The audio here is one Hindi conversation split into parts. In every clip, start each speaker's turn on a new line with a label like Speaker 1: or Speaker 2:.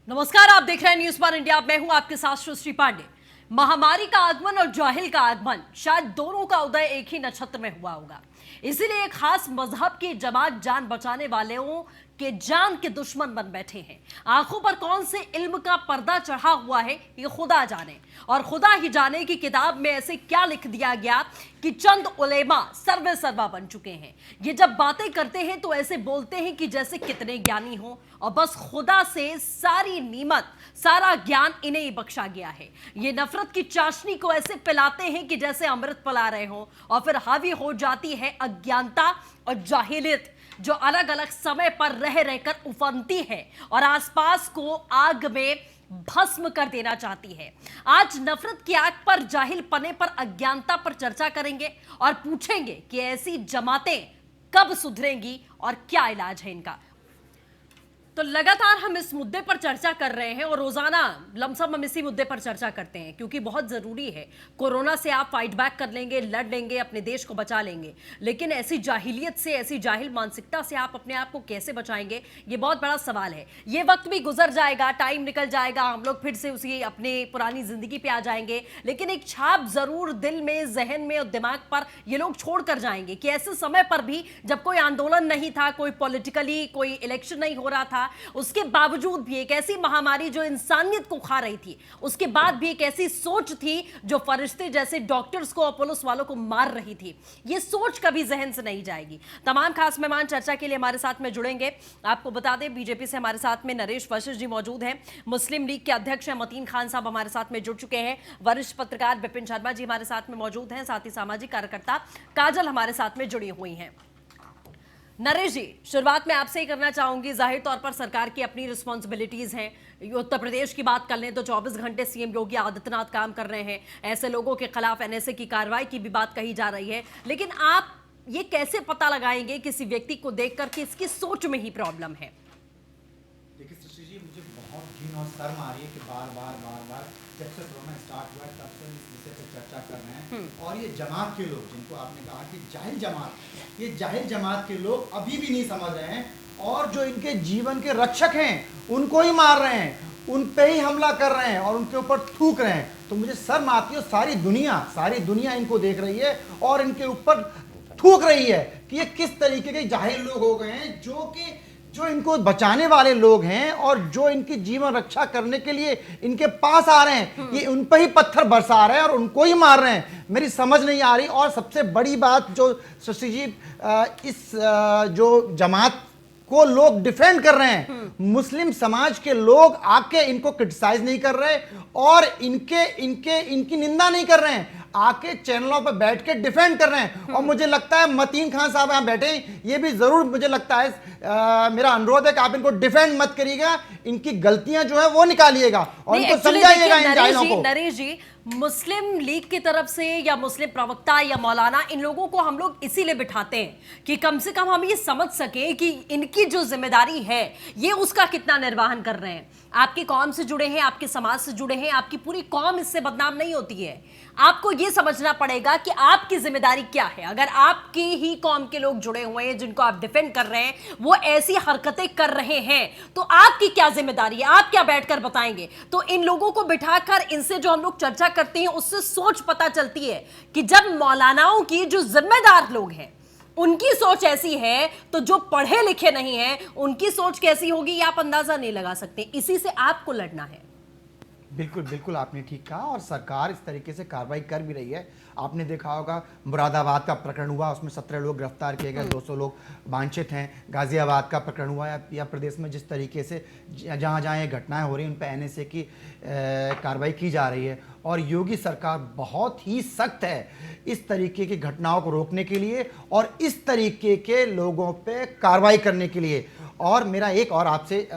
Speaker 1: नमस्कार, आप देख रहे हैं न्यूज़ 1 इंडिया। मैं हूं आपके साथ सुश्री पांडे। महामारी का आगमन और जाहिल का आगमन, शायद दोनों का उदय एक ही नक्षत्र में हुआ होगा। इसीलिए एक खास मजहब की जमात जान बचाने वालों के जान के दुश्मन बन बैठे हैं। आंखों पर कौन से इल्म का पर्दा चढ़ा हुआ है ये खुदा जाने, और खुदा ही जाने की किताब में ऐसे क्या लिख दिया गया कि चंद उलेमा सर्वे सर्वा बन चुके हैं। ये जब बातें करते हैं तो ऐसे बोलते हैं कि जैसे कितने ज्ञानी हो, और बस खुदा से सारी नीमत सारा ज्ञान इन्हें ही बख्शा गया है। ये नफरत की चाशनी को ऐसे पिलाते हैं कि जैसे अमृत पिला रहे हो, और फिर हावी हो जाती है अज्ञानता और जाहिलियत, जो अलग अलग समय पर रह रहकर उफनती है और आसपास को आग में भस्म कर देना चाहती है। आज नफरत की आग पर, जाहिल पने पर, अज्ञानता पर चर्चा करेंगे और पूछेंगे कि ऐसी जमातें कब सुधरेंगी और क्या इलाज है इनका। तो लगातार हम इस मुद्दे पर चर्चा कर रहे हैं और रोजाना लमसम हम इसी मुद्दे पर चर्चा करते हैं, क्योंकि बहुत जरूरी है। कोरोना से आप फाइट बैक कर लेंगे, लड़ लेंगे, अपने देश को बचा लेंगे, लेकिन ऐसी जाहिलियत से, ऐसी जाहिल मानसिकता से आप अपने आप को कैसे बचाएंगे, ये बहुत बड़ा सवाल है। ये वक्त भी गुजर जाएगा, टाइम निकल जाएगा, हम लोग फिर से उसी अपने पुरानी जिंदगी पे आ जाएंगे, लेकिन एक छाप जरूर दिल में, जहन में और दिमाग पर ये लोग छोड़ कर जाएंगे कि ऐसे समय पर भी, जब कोई आंदोलन नहीं था, कोई पॉलिटिकली कोई इलेक्शन नहीं हो रहा था, उसके बावजूद भी एक ऐसी महामारी जो इंसानियत को खा रही थी, उसके बाद भी एक ऐसी सोच थी जो फरिश्ते जैसे डॉक्टर्स को और पुलिस वालों को मार रही थी। ये सोच कभी जहन से नहीं जाएगी। तमाम खास मेहमान चर्चा के लिए हमारे साथ में जुड़ेंगे। आपको बता दें, बीजेपी से हमारे साथ में नरेश वशिष्ठ जी मौजूद हैं, मुस्लिम लीग के अध्यक्ष हैं मतीन खान साहब हमारे साथ में जुड़ चुके हैं, वरिष्ठ पत्रकार विपिन शर्मा जी हमारे साथ में मौजूद हैं, साथ ही सामाजिक कार्यकर्ता काजल हमारे साथ में जुड़ी हुई हैं। नरेश जी, शुरुआत में आपसे ही करना चाहूंगी। जाहिर तौर पर सरकार की अपनी रिस्पॉन्सिबिलिटीज हैं। उत्तर प्रदेश की बात कर लें तो 24 घंटे सीएम योगी आदित्यनाथ काम कर रहे हैं। ऐसे लोगों के खिलाफ एनएसए की कार्रवाई की भी बात कही जा रही है, लेकिन आप ये कैसे पता लगाएंगे किसी व्यक्ति को देखकर कि इसकी सोच में ही प्रॉब्लम है?
Speaker 2: देखिए सुश्री जी, मुझे बहुत घिन और शर्म आ रही है कि बार बार जब से कोरोना स्टार्ट हुआ है तब से इस विषय पर चर्चा कर रहे हैं। और ये जमात के लोग, जिनको आपने कहा कि जाहिल जमात, ये जाहिल जमात के लोग अभी भी नहीं समझ रहे हैं, और जो इनके जीवन के रक्षक हैं उनको ही मार रहे हैं, उन पे ही हमला कर रहे हैं और उनके ऊपर थूक रहे हैं। तो मुझे शर्म आती है। सारी दुनिया इनको देख रही है और इनके ऊपर थूक रही है कि ये किस तरीके के जाहिल लोग हो गए हैं, जो इनको बचाने वाले लोग हैं और जो इनकी जीवन रक्षा करने के लिए इनके पास आ रहे हैं, ये उन पर ही पत्थर बरसा रहे हैं और उनको ही मार रहे हैं। मेरी समझ नहीं आ रही। और सबसे बड़ी बात जो शशि जी, इस जो जमात को लोग डिफेंड कर रहे हैं, मुस्लिम समाज के लोग आके इनको क्रिटिसाइज नहीं कर रहे और इनकी निंदा नहीं कर रहे हैं, आके चैनलों पर बैठ के डिफेंड कर रहे हैं। और मुझे लगता है मतीन खान साहब यहाँ बैठे हैं, ये भी जरूर, मुझे लगता है मेरा अनुरोध है कि आप इनको डिफेंड मत करिएगा, इनकी गलतियां जो है वो निकालिएगा और इनको समझाइएगा इन जाहिलों को।
Speaker 1: नरेश जी, मुस्लिम लीग की तरफ से या मुस्लिम प्रवक्ता या मौलाना, इन लोगों को हम लोग इसीलिए बिठाते हैं कि कम से कम हम ये समझ सके कि इनकी जो जिम्मेदारी है ये उसका कितना निर्वहन कर रहे हैं। आपकी कौम से जुड़े हैं, आपके समाज से जुड़े हैं, आपकी पूरी कौम इससे बदनाम नहीं होती है। आपको ये समझना पड़ेगा कि आपकी जिम्मेदारी क्या है। अगर आपकी ही कौम के लोग जुड़े हुए हैं जिनको आप डिफेंड कर रहे हैं, वो ऐसी हरकतें कर रहे हैं, तो आपकी क्या जिम्मेदारी है? आप क्या बैठकर बताएंगे? तो इन लोगों को बिठाकर इनसे जो हम लोग चर्चा करते हैं, उससे सोच पता चलती है कि जब मौलानाओं की जो जिम्मेदार लोग हैं उनकी सोच ऐसी है, तो जो पढ़े लिखे नहीं है उनकी सोच कैसी होगी ये आप अंदाजा नहीं लगा सकते। इसी से आपको लड़ना है।
Speaker 2: बिल्कुल आपने ठीक कहा, और सरकार इस तरीके से कार्रवाई कर भी रही है। आपने देखा होगा मुरादाबाद का प्रकरण हुआ, उसमें 17 लोग गिरफ्तार किए गए, 200 लोग वांछित हैं। गाजियाबाद का प्रकरण हुआ, या प्रदेश में जिस तरीके से जहाँ जहाँ ये घटनाएं हो रही हैं उन पर एनएसए की कार्रवाई की जा रही है। और योगी सरकार बहुत ही सख्त है इस तरीके की घटनाओं को रोकने के लिए और इस तरीके के लोगों पे कार्रवाई करने के लिए। और मेरा एक और आपसे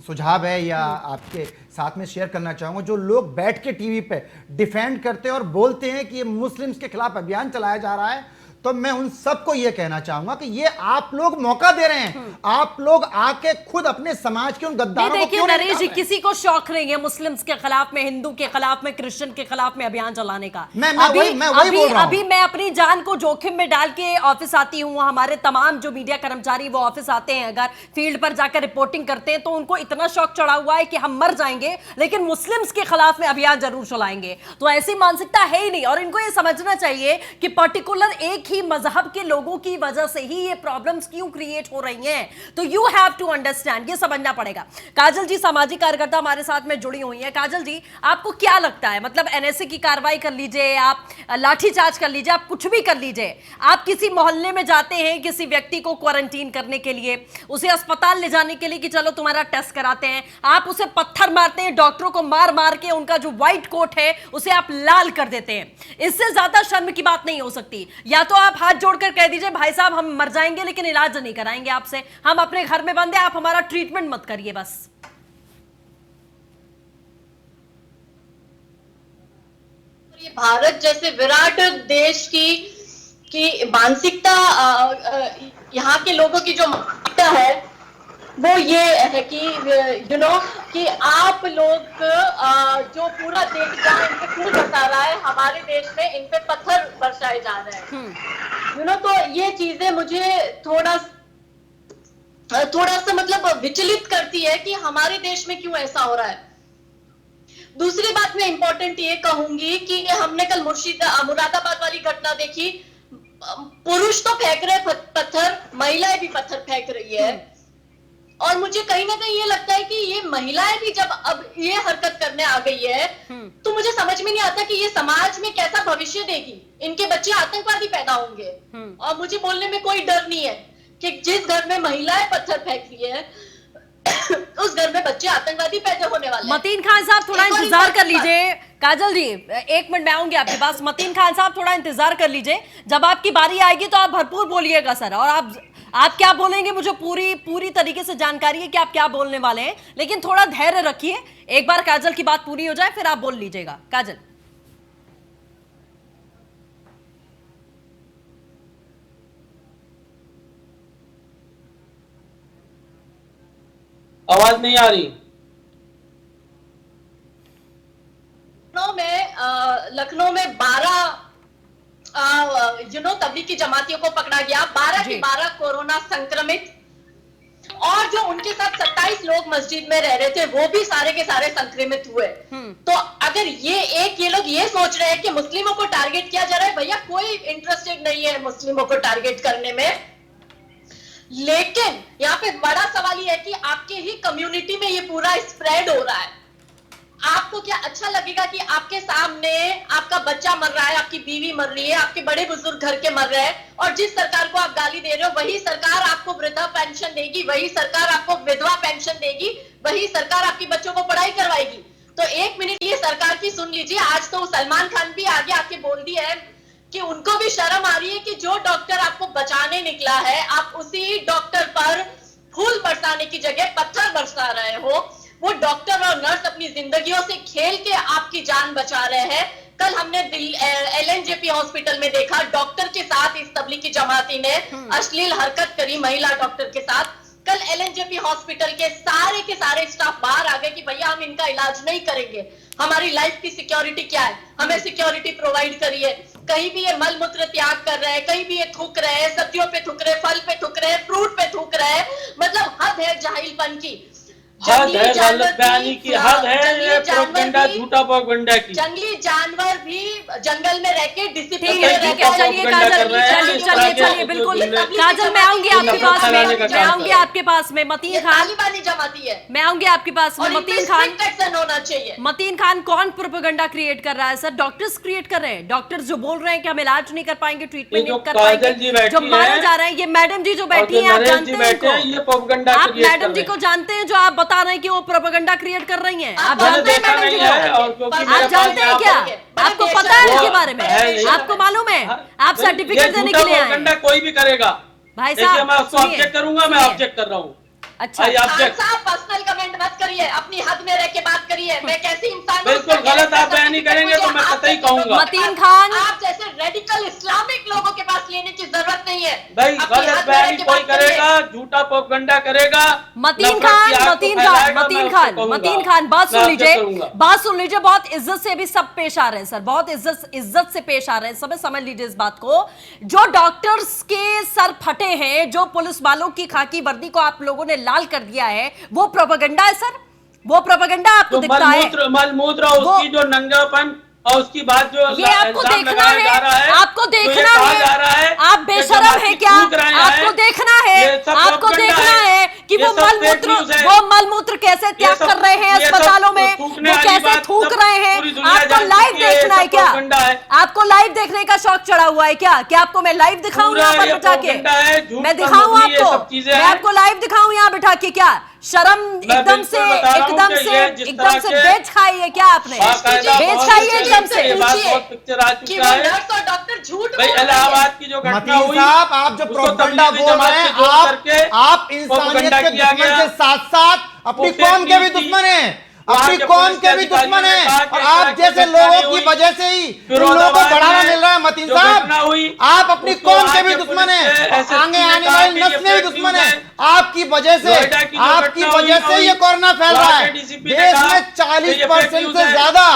Speaker 2: सुझाव है या आपके साथ में शेयर करना चाहूँगा, जो लोग बैठ के टीवी पे डिफेंड करते हैं और बोलते हैं कि ये मुस्लिम्स के खिलाफ अभियान चलाया जा रहा है, तो मैं उन सबको ये कहना चाहूंगा कि ये आप लोग मौका दे रहे हैं, आप लोग आके खुद अपने समाज के उन गद्दारों को
Speaker 1: देखिए
Speaker 2: क्यों नहीं
Speaker 1: नरेश जी,
Speaker 2: निकाल रहे?
Speaker 1: किसी को शौक नहीं है मुस्लिम्स के खिलाफ में, हिंदू के खिलाफ में, क्रिश्चियन के खिलाफ में अभियान चलाने का।
Speaker 2: मैं वही बोल रहा हूं।
Speaker 1: अभी मैं अपनी जान को जोखिम में डाल के ऑफिस आती हूँ, हमारे तमाम जो मीडिया कर्मचारी वो ऑफिस आते हैं, अगर फील्ड पर जाकर रिपोर्टिंग करते हैं तो उनको इतना शौक चढ़ा हुआ है कि हम मर जाएंगे लेकिन मुस्लिम्स के खिलाफ में अभियान जरूर चलाएंगे। तो ऐसी मानसिकता है ही नहीं, और इनको ये समझना चाहिए कि पर्टिकुलर एक ही मजहब के लोगों की वजह से ही ये प्रॉब्लम्स क्यों क्रिएट हो रही हैं। तो यू हैव टू अंडरस्टैंड, ये समझना पड़ेगा। काजल जी सामाजिक कार्यकर्ता हमारे साथ में जुड़ी हुई हैं। काजल जी, आपको क्या लगता है, मतलब एनएसए की कार्रवाई कर लीजिए, आप लाठीचार्ज कर लीजिए, आप कुछ भी कर लीजिए, आप किसी मोहल्ले में जाते हैं किसी व्यक्ति को क्वारंटीन करने के लिए, उसे अस्पताल ले जाने के लिए कि चलो तुम्हारा टेस्ट कराते हैं, आप उसे पत्थर मारते हैं, डॉक्टरों को मार मार के उनका जो व्हाइट कोट है उसे आप लाल कर देते हैं। इससे ज्यादा शर्म की बात नहीं हो सकती। या तो आप हाथ जोड़कर कह दीजिए भाई साहब हम मर जाएंगे लेकिन इलाज नहीं कराएंगे आपसे, हम अपने घर में बंद हैं, आप हमारा ट्रीटमेंट मत करिए बस।
Speaker 3: ये भारत जैसे विराट देश की मानसिकता, यहाँ के लोगों की जो मानसिकता है वो ये है कि कि आप लोग जो पूरा देश जहाँ इन पे खून बरसा रहा है, हमारे देश में इन पे पत्थर बरसाए जा रहे हैं। तो ये चीजें मुझे थोड़ा सा मतलब विचलित करती है कि हमारे देश में क्यों ऐसा हो रहा है। दूसरी बात मैं इंपॉर्टेंट ये कहूंगी कि हमने कल मुरादाबाद वाली घटना देखी, पुरुष तो फेंक रहे पत्थर, महिलाएं भी पत्थर फेंक रही है, और मुझे कहीं ना कहीं ये लगता है कि ये महिलाएं भी जब अब ये हरकत करने आ गई है तो मुझे समझ में नहीं आता कि ये समाज में कैसा भविष्य देगी। इनके बच्चे आतंकवादी पैदा होंगे, और मुझे बोलने में कोई डर नहीं है कि जिस घर में महिलाएं पत्थर फेंक रही है उस घर में बच्चे आतंकवादी पैदा होने वाले हैं।
Speaker 1: मतीन खान साहब थोड़ा इंतजार कर लीजिए। काजल जी एक मिनट, मैं आऊंगी आपके पास। मतीन खान साहब थोड़ा इंतजार कर लीजिए, जब आपकी बारी आएगी तो आप भरपूर बोलिएगा सर, और आप क्या बोलेंगे मुझे पूरी तरीके से जानकारी है कि आप क्या बोलने वाले हैं, लेकिन थोड़ा धैर्य रखिए, एक बार काजल की बात पूरी हो जाए फिर आप बोल लीजिएगा। काजल,
Speaker 4: आवाज नहीं आ रही।
Speaker 3: लखनऊ में 12 तबलीगी जमातियों को पकड़ा गया, 12 के 12 कोरोना संक्रमित, और जो उनके साथ 27 लोग मस्जिद में रह रहे थे वो भी सारे के सारे संक्रमित हुए। तो अगर ये लोग ये सोच रहे हैं कि मुस्लिमों को टारगेट किया जा रहा है, भैया कोई इंटरेस्टेड नहीं है मुस्लिमों को टारगेट करने में। लेकिन यहाँ पे बड़ा सवाल ये है कि आपके ही कम्युनिटी में ये पूरा स्प्रेड हो रहा है। आपको क्या अच्छा लगेगा कि आपके सामने आपका बच्चा मर रहा है, आपकी बीवी मर रही है, आपके बड़े बुजुर्ग घर के मर रहे हैं, और जिस सरकार को आप गाली दे रहे हो वही सरकार आपको वृद्धा पेंशन देगी, वही सरकार आपको विधवा पेंशन देगी, वही सरकार आपकी बच्चों को पढ़ाई करवाएगी। तो एक मिनट ये सरकार की सुन लीजिए। आज तो सलमान खान भी आगे आके बोल दिया है कि उनको भी शर्म आ रही है कि जो डॉक्टर आपको बचाने निकला है आप उसी डॉक्टर पर फूल बरसाने की जगह पत्थर बरसा रहे हो। वो डॉक्टर और नर्स अपनी जिंदगियों से खेल के आपकी जान बचा रहे हैं। कल हमने LNJP हॉस्पिटल में देखा, डॉक्टर के साथ इस तबलीगी जमाती ने अश्लील हरकत करी महिला डॉक्टर के साथ। कल LNJP हॉस्पिटल के सारे स्टाफ बाहर आ गए कि भैया हम इनका इलाज नहीं करेंगे, हमारी लाइफ की सिक्योरिटी क्या है, हमें सिक्योरिटी प्रोवाइड करिए। कहीं भी ये मल मूत्र त्याग कर रहे हैं, कहीं भी ये थूक रहे हैं, सब्जियों पे थूक रहे हैं, फल पे थूक रहे हैं, फ्रूट पे थूक रहे हैं। मतलब हद है जाहिलपन की,
Speaker 4: हद है गलत बयानी की, हद है ये प्रोपेगेंडा, झूठा प्रोपेगेंडा की।
Speaker 3: जंगली जानवर भी जंगल में रह के डिसिप्लिन
Speaker 1: ठीक है, चलिए काजल, चलिए बिल्कुल काजल, मैं आऊंगी आपके पास में, मैं आऊंगी आपके पास में। मतीन खान
Speaker 3: तालिबानी जमाती है,
Speaker 1: मैं आऊंगी आपके पास में। मतीन खान,
Speaker 3: एक्शन होना चाहिए।
Speaker 1: मतीन खान, कौन प्रोपेगेंडा क्रिएट कर रहा है सर? डॉक्टर्स क्रिएट कर रहे हैं, डॉक्टर्स जो बोल रहे हैं कि हम इलाज नहीं कर पाएंगे, ट्रीटमेंट नहीं कर पाएंगे, जो मारे जा रहे हैं। ये मैडम जी जो बैठी है, आप जानते हैं, आप मैडम जी को जानते हैं जो आप बता रहे हैं कि वो प्रोपेगेंडा क्रिएट कर रही हैं, आप जानते हैं मैडम जी को? आप जानते हैं क्या? आपको पता है इसके बारे में? आपको मालूम है? आप सर्टिफिकेट देने के लिए आए?
Speaker 4: कोई भी करेगा
Speaker 1: भाई साहब,
Speaker 4: मैं उसको ऑब्जेक्ट करूंगा, मैं ऑब्जेक्ट कर रहा हूँ।
Speaker 1: अच्छा
Speaker 3: साहब, पर्सनल कमेंट मत करिए, अपनी हद में रह के बात करिए। मैं कैसी इंसान हूं,
Speaker 4: बिल्कुल गलत आप बयानी करेंगे तो मैं कतई कहूंगा।
Speaker 1: मतीन खान,
Speaker 3: आप जैसे रेडिकल इस्लामिक लोगों के पास लेने की जरूरत नहीं है।
Speaker 4: भाई
Speaker 3: अपनी
Speaker 4: गलत
Speaker 3: हाथ
Speaker 4: बयानी
Speaker 3: में के
Speaker 4: कोई
Speaker 3: बात करिए।
Speaker 4: करेगा, झूठा प्रोपेगेंडा करेगा,
Speaker 1: मतीन
Speaker 4: नफरत की आग को
Speaker 1: खान,
Speaker 4: फैलाएगा, मैं उसको कहूंगा।
Speaker 1: मतीन खान, बात
Speaker 4: मैं
Speaker 1: सुन
Speaker 4: आपसे
Speaker 1: लीजिए,
Speaker 4: कहूंगा।
Speaker 1: बात सुन लीजिए। बहुत इज्जत से भी सब पेश आ रहे हैं सर, बहुत इज्जत से पेश आ रहे हैं सब, समझ लीजिए इस बात को। जो डॉक्टर्स के सर फटे हैं, जो पुलिस वालों की खाकी वर्दी को आप लोगों ने लाल कर दिया है, वो प्रोपेगेंडा है सर, वो प्रोपेगेंडा आपको दिखता है।
Speaker 4: मलमूत्र उसकी जो नंगापन और उसकी बात जो
Speaker 1: ये आपको देखना है, आपको देखना है, आप बेशरम है क्या? आपको देखना है, आपको देखना है कि वो मलमूत्र कैसे त्याग कर रहे हैं अस्पतालों में, वो कैसे थूक रहे हैं। आपको लाइव देखना है क्या? आपको लाइव देखने का शौक चढ़ा हुआ है क्या? क्या आपको मैं लाइव दिखाऊं यहाँ पर बिठा के? मैं दिखाऊं आपको, मैं आपको लाइव दिखाऊं यहाँ बिठा के? क्या शर्म एकदम से बेच खाई है क्या आपने? बेच खाई है एकदम से।
Speaker 4: पिक्चर आ
Speaker 3: कि
Speaker 4: चुका
Speaker 3: वो
Speaker 4: है
Speaker 3: नर्स और डॉक्टर झूठ
Speaker 4: भाई।
Speaker 3: बोल रहे
Speaker 4: इलाहाबाद
Speaker 3: हैं।
Speaker 4: की जो घटना
Speaker 2: मतीन
Speaker 4: हुई,
Speaker 2: साहब, आप जो
Speaker 4: उसको
Speaker 2: प्रोपेगेंडा
Speaker 4: तबलीगी
Speaker 2: बोल
Speaker 4: जमात
Speaker 2: रहे
Speaker 4: से
Speaker 2: हैं,
Speaker 4: जोड़ करके
Speaker 2: आप इंसानियत के
Speaker 4: किया
Speaker 2: दुश्मन
Speaker 4: गया।
Speaker 2: के साथ साथ अपनी
Speaker 4: वो
Speaker 2: कौम के भी
Speaker 4: फेक न्यूज़
Speaker 2: दुश्मन हैं,
Speaker 4: वहाँ
Speaker 2: अपनी
Speaker 4: के
Speaker 2: कौम
Speaker 4: पुलिस
Speaker 2: के भी
Speaker 4: अधिकारियों
Speaker 2: दुश्मन
Speaker 4: ने
Speaker 2: हैं।
Speaker 4: कहा कि
Speaker 2: और आप
Speaker 4: सड़क
Speaker 2: जैसे
Speaker 4: पर
Speaker 2: लोगों
Speaker 4: हुई,
Speaker 2: की वजह से ही इन लोगों को
Speaker 4: फिरोजाबाद
Speaker 2: बढ़ावा
Speaker 4: में
Speaker 2: मिल रहा है। मतीन
Speaker 4: जो
Speaker 2: साहब,
Speaker 4: घटना हुई,
Speaker 2: आप अपनी
Speaker 4: उसको
Speaker 2: कौम के
Speaker 4: वहाँ
Speaker 2: भी
Speaker 4: के
Speaker 2: दुश्मन
Speaker 4: पुलिस
Speaker 2: हैं,
Speaker 4: SSP
Speaker 2: आगे
Speaker 4: ने
Speaker 2: आने
Speaker 4: कहा
Speaker 2: वाली
Speaker 4: कि ये
Speaker 2: नस्लें भी
Speaker 4: फेक
Speaker 2: दुश्मन
Speaker 4: न्यूज़
Speaker 2: हैं।
Speaker 4: है।
Speaker 2: आपकी वजह से,
Speaker 4: नोएडा की जो
Speaker 2: आपकी
Speaker 4: घटना
Speaker 2: वजह
Speaker 4: हुई,
Speaker 2: से ये कोरोना फैल रहा
Speaker 4: वहाँ
Speaker 2: है।
Speaker 4: के DCP ने
Speaker 2: देश
Speaker 4: कहा
Speaker 2: में
Speaker 4: कि ये
Speaker 2: 40%
Speaker 4: फेक
Speaker 2: से
Speaker 4: न्यूज़ है।
Speaker 2: ज्यादा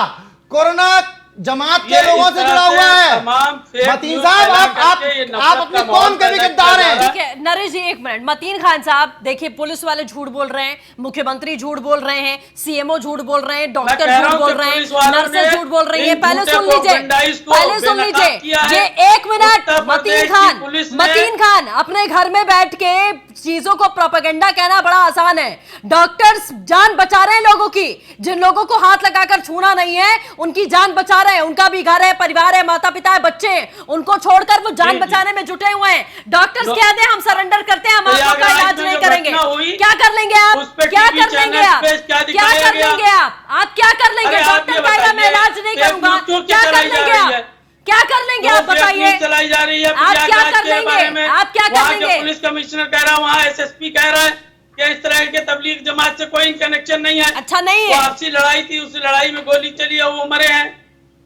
Speaker 2: कोरोना जमात के
Speaker 4: ये
Speaker 2: लोगों
Speaker 4: इस
Speaker 2: से
Speaker 4: तरह
Speaker 2: जुड़ा हुआ
Speaker 4: से
Speaker 2: है।
Speaker 4: तमाम फेक
Speaker 2: मतीन
Speaker 4: न्यूज़
Speaker 2: साहब,
Speaker 4: फैला करके ये
Speaker 2: आप
Speaker 4: नफरत
Speaker 2: अपनी
Speaker 4: का
Speaker 2: कौम
Speaker 4: माहौल
Speaker 2: के भी
Speaker 4: पैदा
Speaker 2: गद्दार
Speaker 4: किया जा
Speaker 2: हैं।
Speaker 4: रहा है।
Speaker 1: ठीक है नरेश जी, एक मिनट। मतीन खान साहब देखिए, पुलिस वाले झूठ बोल रहे हैं, मुख्यमंत्री झूठ बोल रहे हैं, सीएमओ झूठ बोल रहे हैं, डॉक्टर
Speaker 4: कह रहा
Speaker 1: झूठ
Speaker 4: हूं
Speaker 1: बोल
Speaker 4: कि
Speaker 1: रहे
Speaker 4: पुलिस
Speaker 1: हैं,
Speaker 4: वालों
Speaker 1: नर्सें
Speaker 4: ने
Speaker 1: झूठ बोल रही
Speaker 4: इन
Speaker 1: हैं। पहले
Speaker 4: झूठे
Speaker 1: सुन लीजिए,
Speaker 4: प्रोपेगेंडाइज को
Speaker 1: पहले सुन
Speaker 4: बेनकाब
Speaker 1: लीजिए
Speaker 4: किया है।
Speaker 1: ये एक मिनट।
Speaker 4: उत्तर प्रदेश की
Speaker 1: मतीन
Speaker 4: पुलिस ने-
Speaker 1: मतीन खान, अपने घर में बैठ के चीजों को प्रोपेगेंडा कहना बड़ा आसान है। डॉक्टर्स जान बचा रहे हैं लोगों की, जिन लोगों को हाथ लगाकर छूना नहीं है उनकी जान बचा रहे हैं। उनका भी घर है, परिवार है, माता पिता है, बच्चे हैं, उनको छोड़कर वो जान बचाने में जुटे हुए हैं। डॉक्टर्स कह दें हम सरेंडर करते हैं, हम आपका इलाज नहीं करेंगे। क्या कर लेंगे आप? क्या कर लेंगे आप? क्या कर लेंगे आप क्या कर लेंगे? डॉक्टर का मैं इलाज नहीं करूंगा, क्या कर लेंगे आप? क्या कर लेंगे आप बताइए?
Speaker 4: चलाई जा रही है
Speaker 1: आप क्या कर लेंगे? आप क्या कर लेंगे?
Speaker 4: पुलिस कमिश्नर कह रहा है, वहाँ SSP कह रहा है कि इस तरह के तबलीग जमात से कोई कनेक्शन नहीं है।
Speaker 1: अच्छा नहीं
Speaker 4: वो
Speaker 1: है।
Speaker 4: आपसी लड़ाई थी, उस लड़ाई में गोली चली है, वो मरे हैं।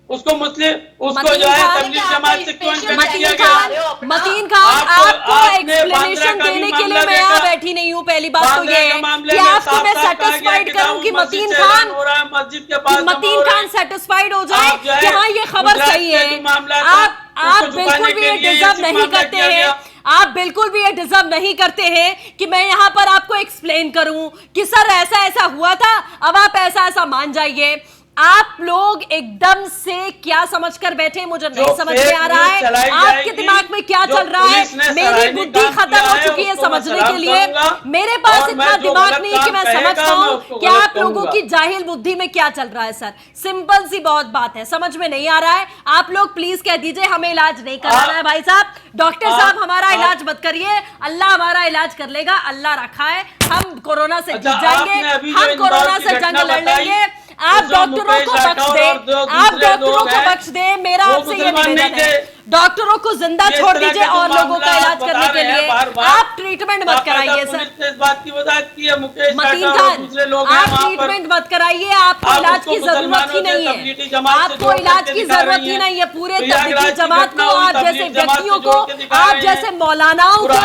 Speaker 4: उसको मुस्लिम उसको जो है तबलीग जमात से क्यों कनेक्ट किया गया?
Speaker 1: मतीन खान, आपको
Speaker 4: आपने
Speaker 1: एक्सप्लेनेशन
Speaker 4: बांद्रा का
Speaker 1: देने
Speaker 4: भी
Speaker 1: के लिए
Speaker 4: मामला
Speaker 1: मैं यहाँ
Speaker 4: देखा।
Speaker 1: बैठी नहीं हूँ। पहली बात तो
Speaker 4: बांद्रा
Speaker 1: ये
Speaker 4: के
Speaker 1: है
Speaker 4: मामले
Speaker 1: कि
Speaker 4: में
Speaker 1: आपको मैं
Speaker 4: साफ-साफ कहा गया
Speaker 1: सेटिस्फाइड
Speaker 4: कि
Speaker 1: करूँ कि
Speaker 4: मस्जिद
Speaker 1: मतीन
Speaker 4: से
Speaker 1: खान,
Speaker 4: ऐलान हो रहा है, मस्जिद के पास
Speaker 1: मतीन खान सेटिस्फाइड हो जाए
Speaker 4: आप जो है
Speaker 1: कि हाँ ये खबर
Speaker 4: गुजरात
Speaker 1: सही
Speaker 4: के
Speaker 1: है।
Speaker 4: जो मामला था,
Speaker 1: आप
Speaker 4: उसको
Speaker 1: बिल्कुल
Speaker 4: छुपाने
Speaker 1: भी
Speaker 4: के
Speaker 1: ये
Speaker 4: लिए
Speaker 1: डिजर्व
Speaker 4: ये
Speaker 1: नहीं
Speaker 4: मामला
Speaker 1: करते
Speaker 4: किया
Speaker 1: हैं,
Speaker 4: गया।
Speaker 1: आप बिल्कुल भी ये डिजर्व नहीं करते हैं कि मैं यहाँ पर आपको एक्सप्लेन करूं कि सर ऐसा ऐसा हुआ था, अब आप ऐसा ऐसा मान जाइए। आप लोग एकदम से क्या समझकर बैठे, मुझे नहीं समझ में आ रहा है आपके दिमाग में क्या चल रहा है। मेरी बुद्धि खत्म हो चुकी है समझने के लिए। मेरे पास इतना दिमाग नहीं कि मैं समझ पाऊं कि आप लोगों की जाहिल बुद्धि में क्या चल रहा है। सर सिंपल सी बहुत बात है, समझ में नहीं आ रहा है। आप लोग प्लीज कह दीजिए हमें इलाज नहीं कराना है भाई साहब, डॉक्टर साहब हमारा इलाज मत करिए, अल्लाह हमारा इलाज कर लेगा, अल्लाह रखा है, हम कोरोना से जीत जाएंगे, हम कोरोना से जंग लड़ लेंगे। आप डॉक्टरों को बख्श दे, आप डॉक्टरों को बख्श दे, मेरा आपसे ये निवेदन है, डॉक्टरों को जिंदा छोड़ दीजिए और लोगों का इलाज करने के लिए आप ट्रीटमेंट मत कराइए। सर
Speaker 4: इस बात की वजह की है मुकेश
Speaker 1: मतीन
Speaker 4: टाटा और
Speaker 1: खान,
Speaker 4: दूसरे लोग हैं
Speaker 1: आप
Speaker 4: वहाँ पर।
Speaker 1: ट्रीटमेंट मत कराइए, आपको इलाज की जरूरत ही नहीं है, आपको इलाज की जरूरत ही नहीं है। पूरे तबलीगी जमात को, आप जैसे व्यक्तियों को, आप जैसे मौलानाओं को,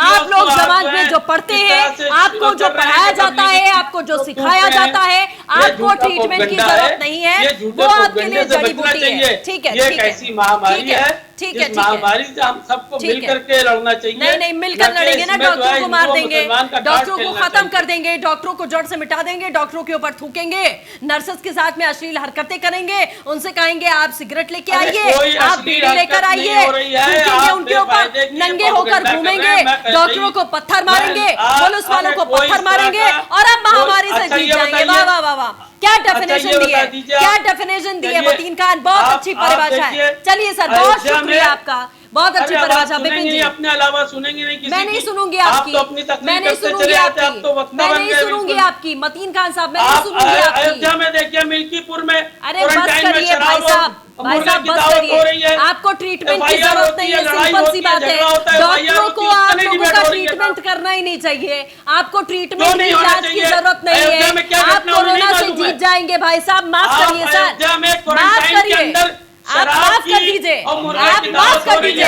Speaker 1: आप लोग जमात में जो पढ़ते हैं, आपको जो पढ़ाया जाता है, आपको जो सिखाया जाता है, आपको ट्रीटमेंट की जरूरत नहीं है, वो आपके लिए जड़ी बूटी है। ठीक है,
Speaker 4: ये कैसी महामारी है,
Speaker 1: ठीक है,
Speaker 4: महामारी से हम सबको मिल करके लड़ना चाहिए।
Speaker 1: नहीं नहीं मिलकर लड़ेंगे ना, डॉक्टरों को मार देंगे, डॉक्टरों को खत्म कर देंगे, डॉक्टरों को जड़ से मिटा देंगे, डॉक्टरों के ऊपर थूकेंगे, नर्सेस के साथ में अश्लील हरकतें करेंगे, उनसे कहेंगे आप सिगरेट लेके आइए, आप बीड़ी लेकर आइए, थूकेंगे उनके ऊपर, नंगे होकर घूमेंगे, डॉक्टरों को पत्थर मारेंगे, पुलिस वालों को पत्थर मारेंगे और अब महामारी से जीत जाएंगे। वाह वाह वाह वाह, क्या डेफिनेशन दी है, क्या डेफिनेशन दी है मतीन खान, बहुत अच्छी परिभाषा है। चलिए सर, बहुत शुक्रिया आपका, बहुत अच्छी परिभाषा। विपिन जी
Speaker 4: अपने अलावा सुनेंगे नहीं किसी
Speaker 1: मैं नहीं
Speaker 4: की।
Speaker 1: सुनूंगी
Speaker 4: आप
Speaker 1: आपकी,
Speaker 4: तो अपनी तकलीफ
Speaker 1: मैं नहीं
Speaker 4: करते
Speaker 1: सुनूंगी
Speaker 4: चले आते,
Speaker 1: आपकी,
Speaker 4: आप तो वक्ता
Speaker 1: मैं
Speaker 4: बन
Speaker 1: नहीं
Speaker 4: गए
Speaker 1: सुनूंगी
Speaker 4: बिल्कुल।
Speaker 1: आपकी मतीन खान साहब, मैं नहीं
Speaker 4: आप
Speaker 1: सुनूंगी आपकी।
Speaker 4: अयोध्या में देखिए मिल्कीपुर में
Speaker 1: अरे बस करिए भाई साहब, भाई साहब बस करिए, आपको ट्रीटमेंट की जरूरत नहीं है, सिंपल सी बात है। डॉक्टरों को आप लोगों का ट्रीटमेंट करना ही नहीं चाहिए, आपको ट्रीटमेंट की इलाज की जरूरत नहीं है, आप कोरोना से जीत जाएंगे भाई साहब। माफ करिए सर, माफ करिए, माफ कर दीजिए, आप माफ कर दीजिए,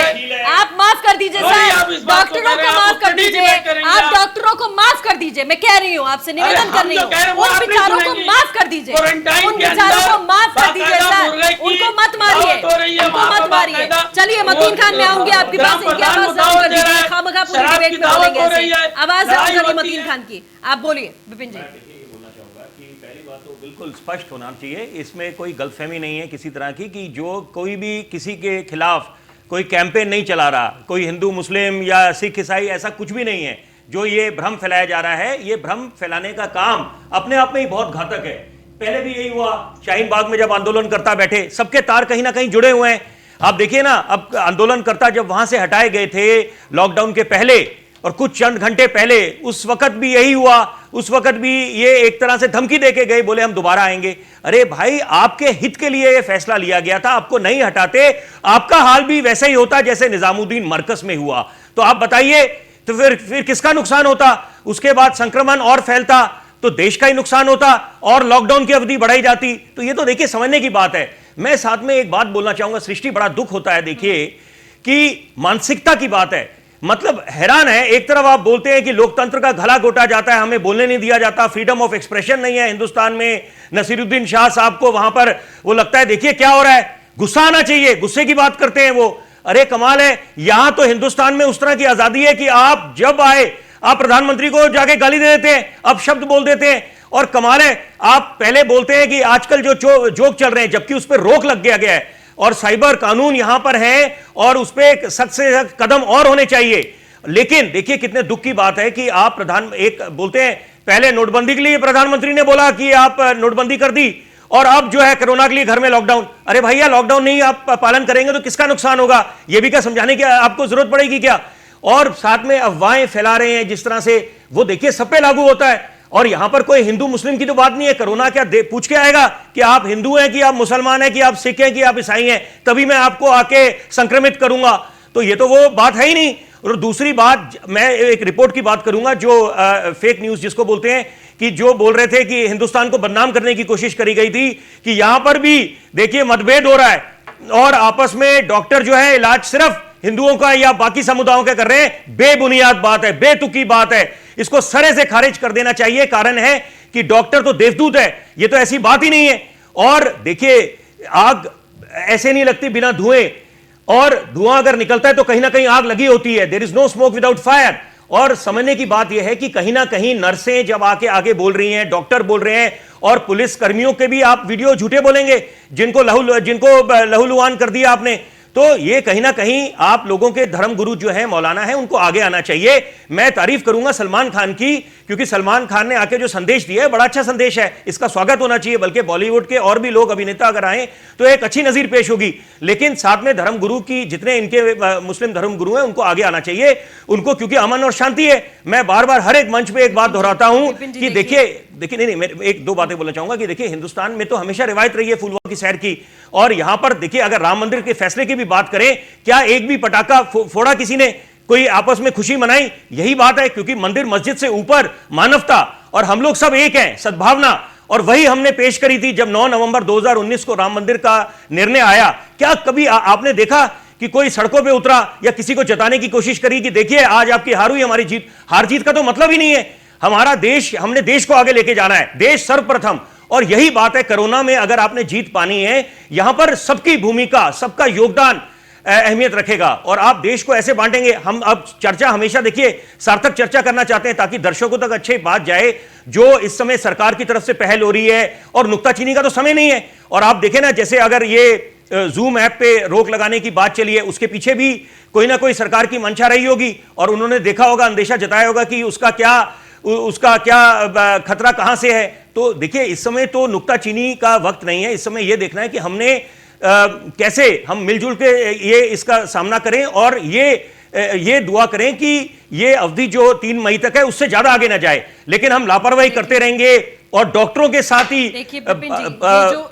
Speaker 1: आप माफ कर दीजिए सर, डॉक्टरों को माफ कर दीजिए, आप डॉक्टरों को माफ कर दीजिए। मैं कह रही हूँ, आपसे निवेदन कर रही हूँ, उन बेचारों को माफ कर दीजिए, उन बेचारों को माफ कर दीजिए सर, उनको मत मारिए, उनको मत मारिए। चलिए मतीन खान, मैं आऊंगी आपके पास, इनकी आवाज जरूर कर दीजिए, खामखा पूरी डिबेट में बोलेंगे ऐसे। आवाज जरूर करिए मतीन खान की, आप बोलिए विपिन जी।
Speaker 5: बिल्कुल स्पष्ट होना चाहिए, इसमें कोई गलतफहमी नहीं है किसी तरह की, कि जो कोई भी किसी के खिलाफ कोई कैंपेन नहीं चला रहा, कोई हिंदू मुस्लिम या सिख ईसाई, ऐसा कुछ भी नहीं है। जो ये भ्रम फैलाया जा रहा है, ये भ्रम फैलाने का काम अपने आप में ही बहुत घातक है। पहले भी यही हुआ, शाहीन बाग में जब आंदोलनकर्ता बैठे, सबके तार कहीं ना कहीं जुड़े हुए हैं। आप देखिए ना, अब आंदोलनकर्ता जब वहां से हटाए गए थे लॉकडाउन के पहले और कुछ चंद घंटे पहले, उस वक्त भी यही हुआ, उस वक्त भी ये एक तरह से धमकी देके गए, बोले हम दोबारा आएंगे। अरे भाई, आपके हित के लिए ये फैसला लिया गया था, आपको नहीं हटाते, आपका हाल भी वैसे ही होता जैसे निजामुद्दीन मरकज में हुआ। तो आप बताइए, तो फिर किसका नुकसान होता? उसके बाद संक्रमण और फैलता तो देश का ही नुकसान होता और लॉकडाउन की अवधि बढ़ाई जाती। तो ये तो देखिए समझने की बात है। मैं साथ में एक बात बोलना चाहूंगा सृष्टि, बड़ा दुख होता है देखिए कि मानसिकता की बात है, मतलब हैरान है। एक तरफ आप बोलते हैं कि लोकतंत्र का गला घोटा जाता है, हमें बोलने नहीं दिया जाता, फ्रीडम ऑफ एक्सप्रेशन नहीं है हिंदुस्तान में। नसीरुद्दीन शाह साहब को वहां पर वो लगता है, देखिए क्या हो रहा है, गुस्सा आना चाहिए, गुस्से की बात करते हैं वो। अरे कमाल है, यहां तो हिंदुस्तान में उस तरह की आजादी है कि आप जब आए आप प्रधानमंत्री को जाके गाली दे देते हैं, अब शब्द बोल देते हैं। और कमाल है, आप पहले बोलते हैं कि आजकल जो जोक चल रहे हैं, जबकि उस पर रोक लग गया है और साइबर कानून यहां पर है और उस पर सख्त से सख्त कदम और होने चाहिए। लेकिन देखिए कितने दुख की बात है कि आप एक बोलते हैं, पहले नोटबंदी के लिए प्रधानमंत्री ने बोला कि आप नोटबंदी कर दी और अब जो है कोरोना के लिए घर में लॉकडाउन। अरे भैया, लॉकडाउन नहीं आप पालन करेंगे तो किसका नुकसान होगा, यह भी क्या समझाने की आपको जरूरत पड़ेगी क्या? और साथ में अफवाहें फैला रहे हैं जिस तरह से, वो देखिए सब पे लागू होता है। और यहां पर कोई हिंदू मुस्लिम की तो बात नहीं है। कोरोना क्या पूछ के आएगा कि आप हिंदू हैं कि आप मुसलमान हैं कि आप सिख हैं कि आप ईसाई हैं, तभी मैं आपको आके संक्रमित करूंगा? तो ये तो वो बात है ही नहीं। और दूसरी बात, मैं एक रिपोर्ट की बात करूंगा जो फेक न्यूज जिसको बोलते हैं, कि जो बोल रहे थे कि हिंदुस्तान को बदनाम करने की कोशिश करी गई थी, कि यहां पर भी देखिए मतभेद हो रहा है और आपस में डॉक्टर जो है इलाज सिर्फ हिंदुओं का या बाकी समुदायों का कर रहे हैं। बेबुनियाद बात है, बेतुकी बात है, इसको सरे से खारिज कर देना चाहिए। कारण है कि डॉक्टर तो देवदूत है, ये तो ऐसी बात ही नहीं है। और देखिए, आग ऐसे नहीं लगती बिना धुएं, और धुआं अगर निकलता है तो कहीं ना कहीं आग लगी होती है। There is no smoke without fire. और समझने की बात यह है कि कहीं ना कहीं नर्सें जब आगे बोल रही हैं, डॉक्टर बोल रहे हैं, और पुलिस कर्मियों के भी आप वीडियो झूठे बोलेंगे जिनको लहूलुहान कर दिया आपने, तो ये कहीं ना कहीं आप लोगों के धर्म गुरु जो है मौलाना है, उनको आगे आना चाहिए। मैं तारीफ करूंगा सलमान खान की, क्योंकि सलमान खान ने आके जो संदेश दिया है बड़ा अच्छा संदेश है, इसका स्वागत होना चाहिए। बल्कि बॉलीवुड के और भी लोग अभिनेता अगर आए तो एक अच्छी नजीर पेश होगी। लेकिन साथ में धर्म गुरु की, जितने इनके मुस्लिम धर्म गुरु हैं, उनको आगे आना चाहिए उनको, क्योंकि अमन और शांति है। मैं बार बार हर एक मंच पे एक बात दोहराता हूं कि देखिए नहीं, मैं एक दो बातें बोलना चाहूंगा कि देखिए, हिंदुस्तान में तो हमेशा रिवायत रही है फूलवा की सैर की, और यहां पर देखिए अगर राम मंदिर के फैसले की भी बात करें, क्या एक भी पटाखा फोड़ा किसी ने, कोई आपस में खुशी मनाई? यही बात है, क्योंकि मंदिर मस्जिद से ऊपर मानवता, और हम लोग सब एक हैं, सद्भावना, और वही हमने पेश करी थी जब 9 नवंबर 2019 को राम मंदिर का निर्णय आया। क्या कभी आपने देखा कि कोई सड़कों पे उतरा या किसी को जताने की कोशिश करी कि देखिए आज आपकी हार हुई, हमारी जीत? हार जीत का तो मतलब ही नहीं है। हमारा देश, हमने देश को आगे लेके जाना है, देश सर्वप्रथम। और यही बात है, कोरोना में अगर आपने जीत पानी है, यहां पर सबकी भूमिका, सबका योगदान अहमियत रखेगा, और आप देश को ऐसे बांटेंगे। हम अब चर्चा हमेशा देखिए सार्थक चर्चा करना चाहते हैं ताकि दर्शकों तक अच्छी बात जाए। जो इस समय सरकार की तरफ से पहल हो रही है, और नुक्ताचीनी का तो समय नहीं है। और आप देखें ना, जैसे अगर ये जूम ऐप पे रोक लगाने की बात चली है, उसके पीछे भी कोई ना कोई सरकार की मंशा रही होगी, और उन्होंने देखा होगा, अंदेशा जताया होगा कि उसका क्या खतरा कहां से है। तो देखिए, इस समय तो नुक्ताचीनी का वक्त नहीं है। इस समय यह देखना है कि हमने कैसे हम मिलजुल के ये इसका सामना करें, और ये दुआ करें कि ये अवधि जो 3 मई तक है उससे ज्यादा आगे ना जाए। लेकिन हम लापरवाही करते रहेंगे और डॉक्टरों के साथ ही।
Speaker 1: देखिए विपिन जी,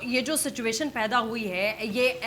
Speaker 1: ये जो सिचुएशन पैदा हुई है, ये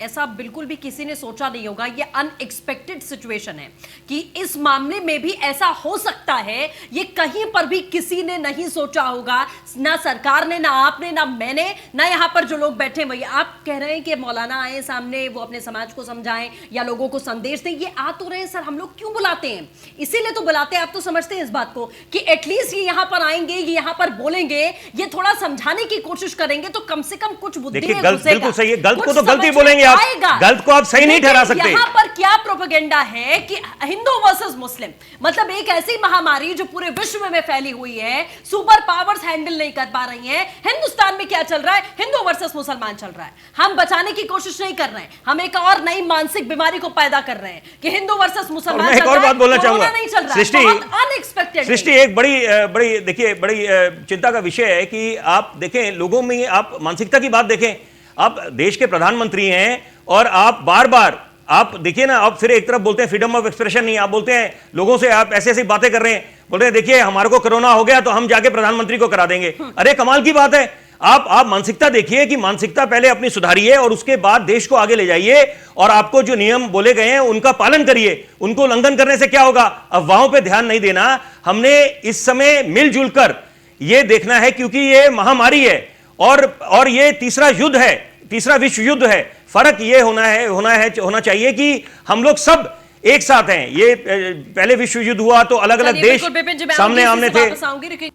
Speaker 1: ऐसा बिल्कुल भी किसी ने सोचा नहीं होगा। ये अनएक्सपेक्टेड सिचुएशन है कि इस मामले में भी ऐसा हो सकता है, ये कहीं पर भी किसी ने नहीं सोचा होगा। ना सरकार ने, ना आपने, ना मैंने, ना यहाँ पर जो लोग बैठे वही। आप कह रहे हैं कि मौलाना आए सामने, वो अपने समाज को समझाएं या लोगों को संदेश दें, ये आ तो रहे हैं सर, हम लोग क्यों बुलाते हैं? इसीलिए तो बुलाते हैं। आप तो समझते हैं इस बात को कि एटलीस्ट ये यहाँ पर आएंगे, ये यहाँ पर बोलेंगे, ये थोड़ा समझाने की कोशिश करेंगे तो कम से कम कुछ बुद्धि में घुसेगा।
Speaker 5: बिल्कुल सही है, गलत को तो गलती बोलेंगे आप, गलत को आप सही नहीं ठहरा सकते।
Speaker 1: यहाँ पर क्या प्रोपेगेंडा है कि हिंदू वर्सेस मुस्लिम, मतलब एक ऐसी महामारी जो पूरे विश्व में फैली हुई है, सुपर पावर्स हैंडल नहीं कर पा रही हैं। हिंदुस्तान में क्या चल रहा है? हिंदू वर्सेस मुसलमान चल रहा है। हम बचाने की कोशिश नहीं कर रहे हैं, हम एक और नई मानसिक बीमारी को पैदा कर रहे हैं कि हिंदू वर्सेस मुसलमान।
Speaker 5: एक और बात बोलना चाहूंगा
Speaker 1: सृष्टि, अनएक्सपेक्टेड
Speaker 5: सृष्टि, एक बड़ी देखिए बड़ी चिंता का विषय है कि आप देखें लोगों में, आप मानसिकता की बात देखें। आप देश के प्रधानमंत्री हैं और आप बार बार आप देखिए ना, आप फिर एक तरफ बोलते हैं फ्रीडम ऑफ एक्सप्रेशन नहीं, आप बोलते हैं लोगों से, आप ऐसे ऐसी बातें कर रहे हैं, बोलते हैं देखिए हमारे को कोरोना हो गया तो हम जाके प्रधानमंत्री को करा देंगे। अरे कमाल की बात है। आप मानसिकता देखिए कि मानसिकता पहले अपनी सुधारिए और उसके बाद देश को आगे ले जाइए, और आपको जो नियम बोले गए हैं उनका पालन करिए। उनको उल्लंघन करने से क्या होगा? अफवाहों पे ध्यान नहीं देना। हमने इस समय मिलजुल कर ये देखना है, क्योंकि ये महामारी है और ये तीसरा युद्ध है, तीसरा विश्व युद्ध है। फर्क ये होना चाहिए कि हम लोग सब एक साथ हैं। ये पहले विश्व युद्ध हुआ तो अलग अलग देश सामने आमने थे।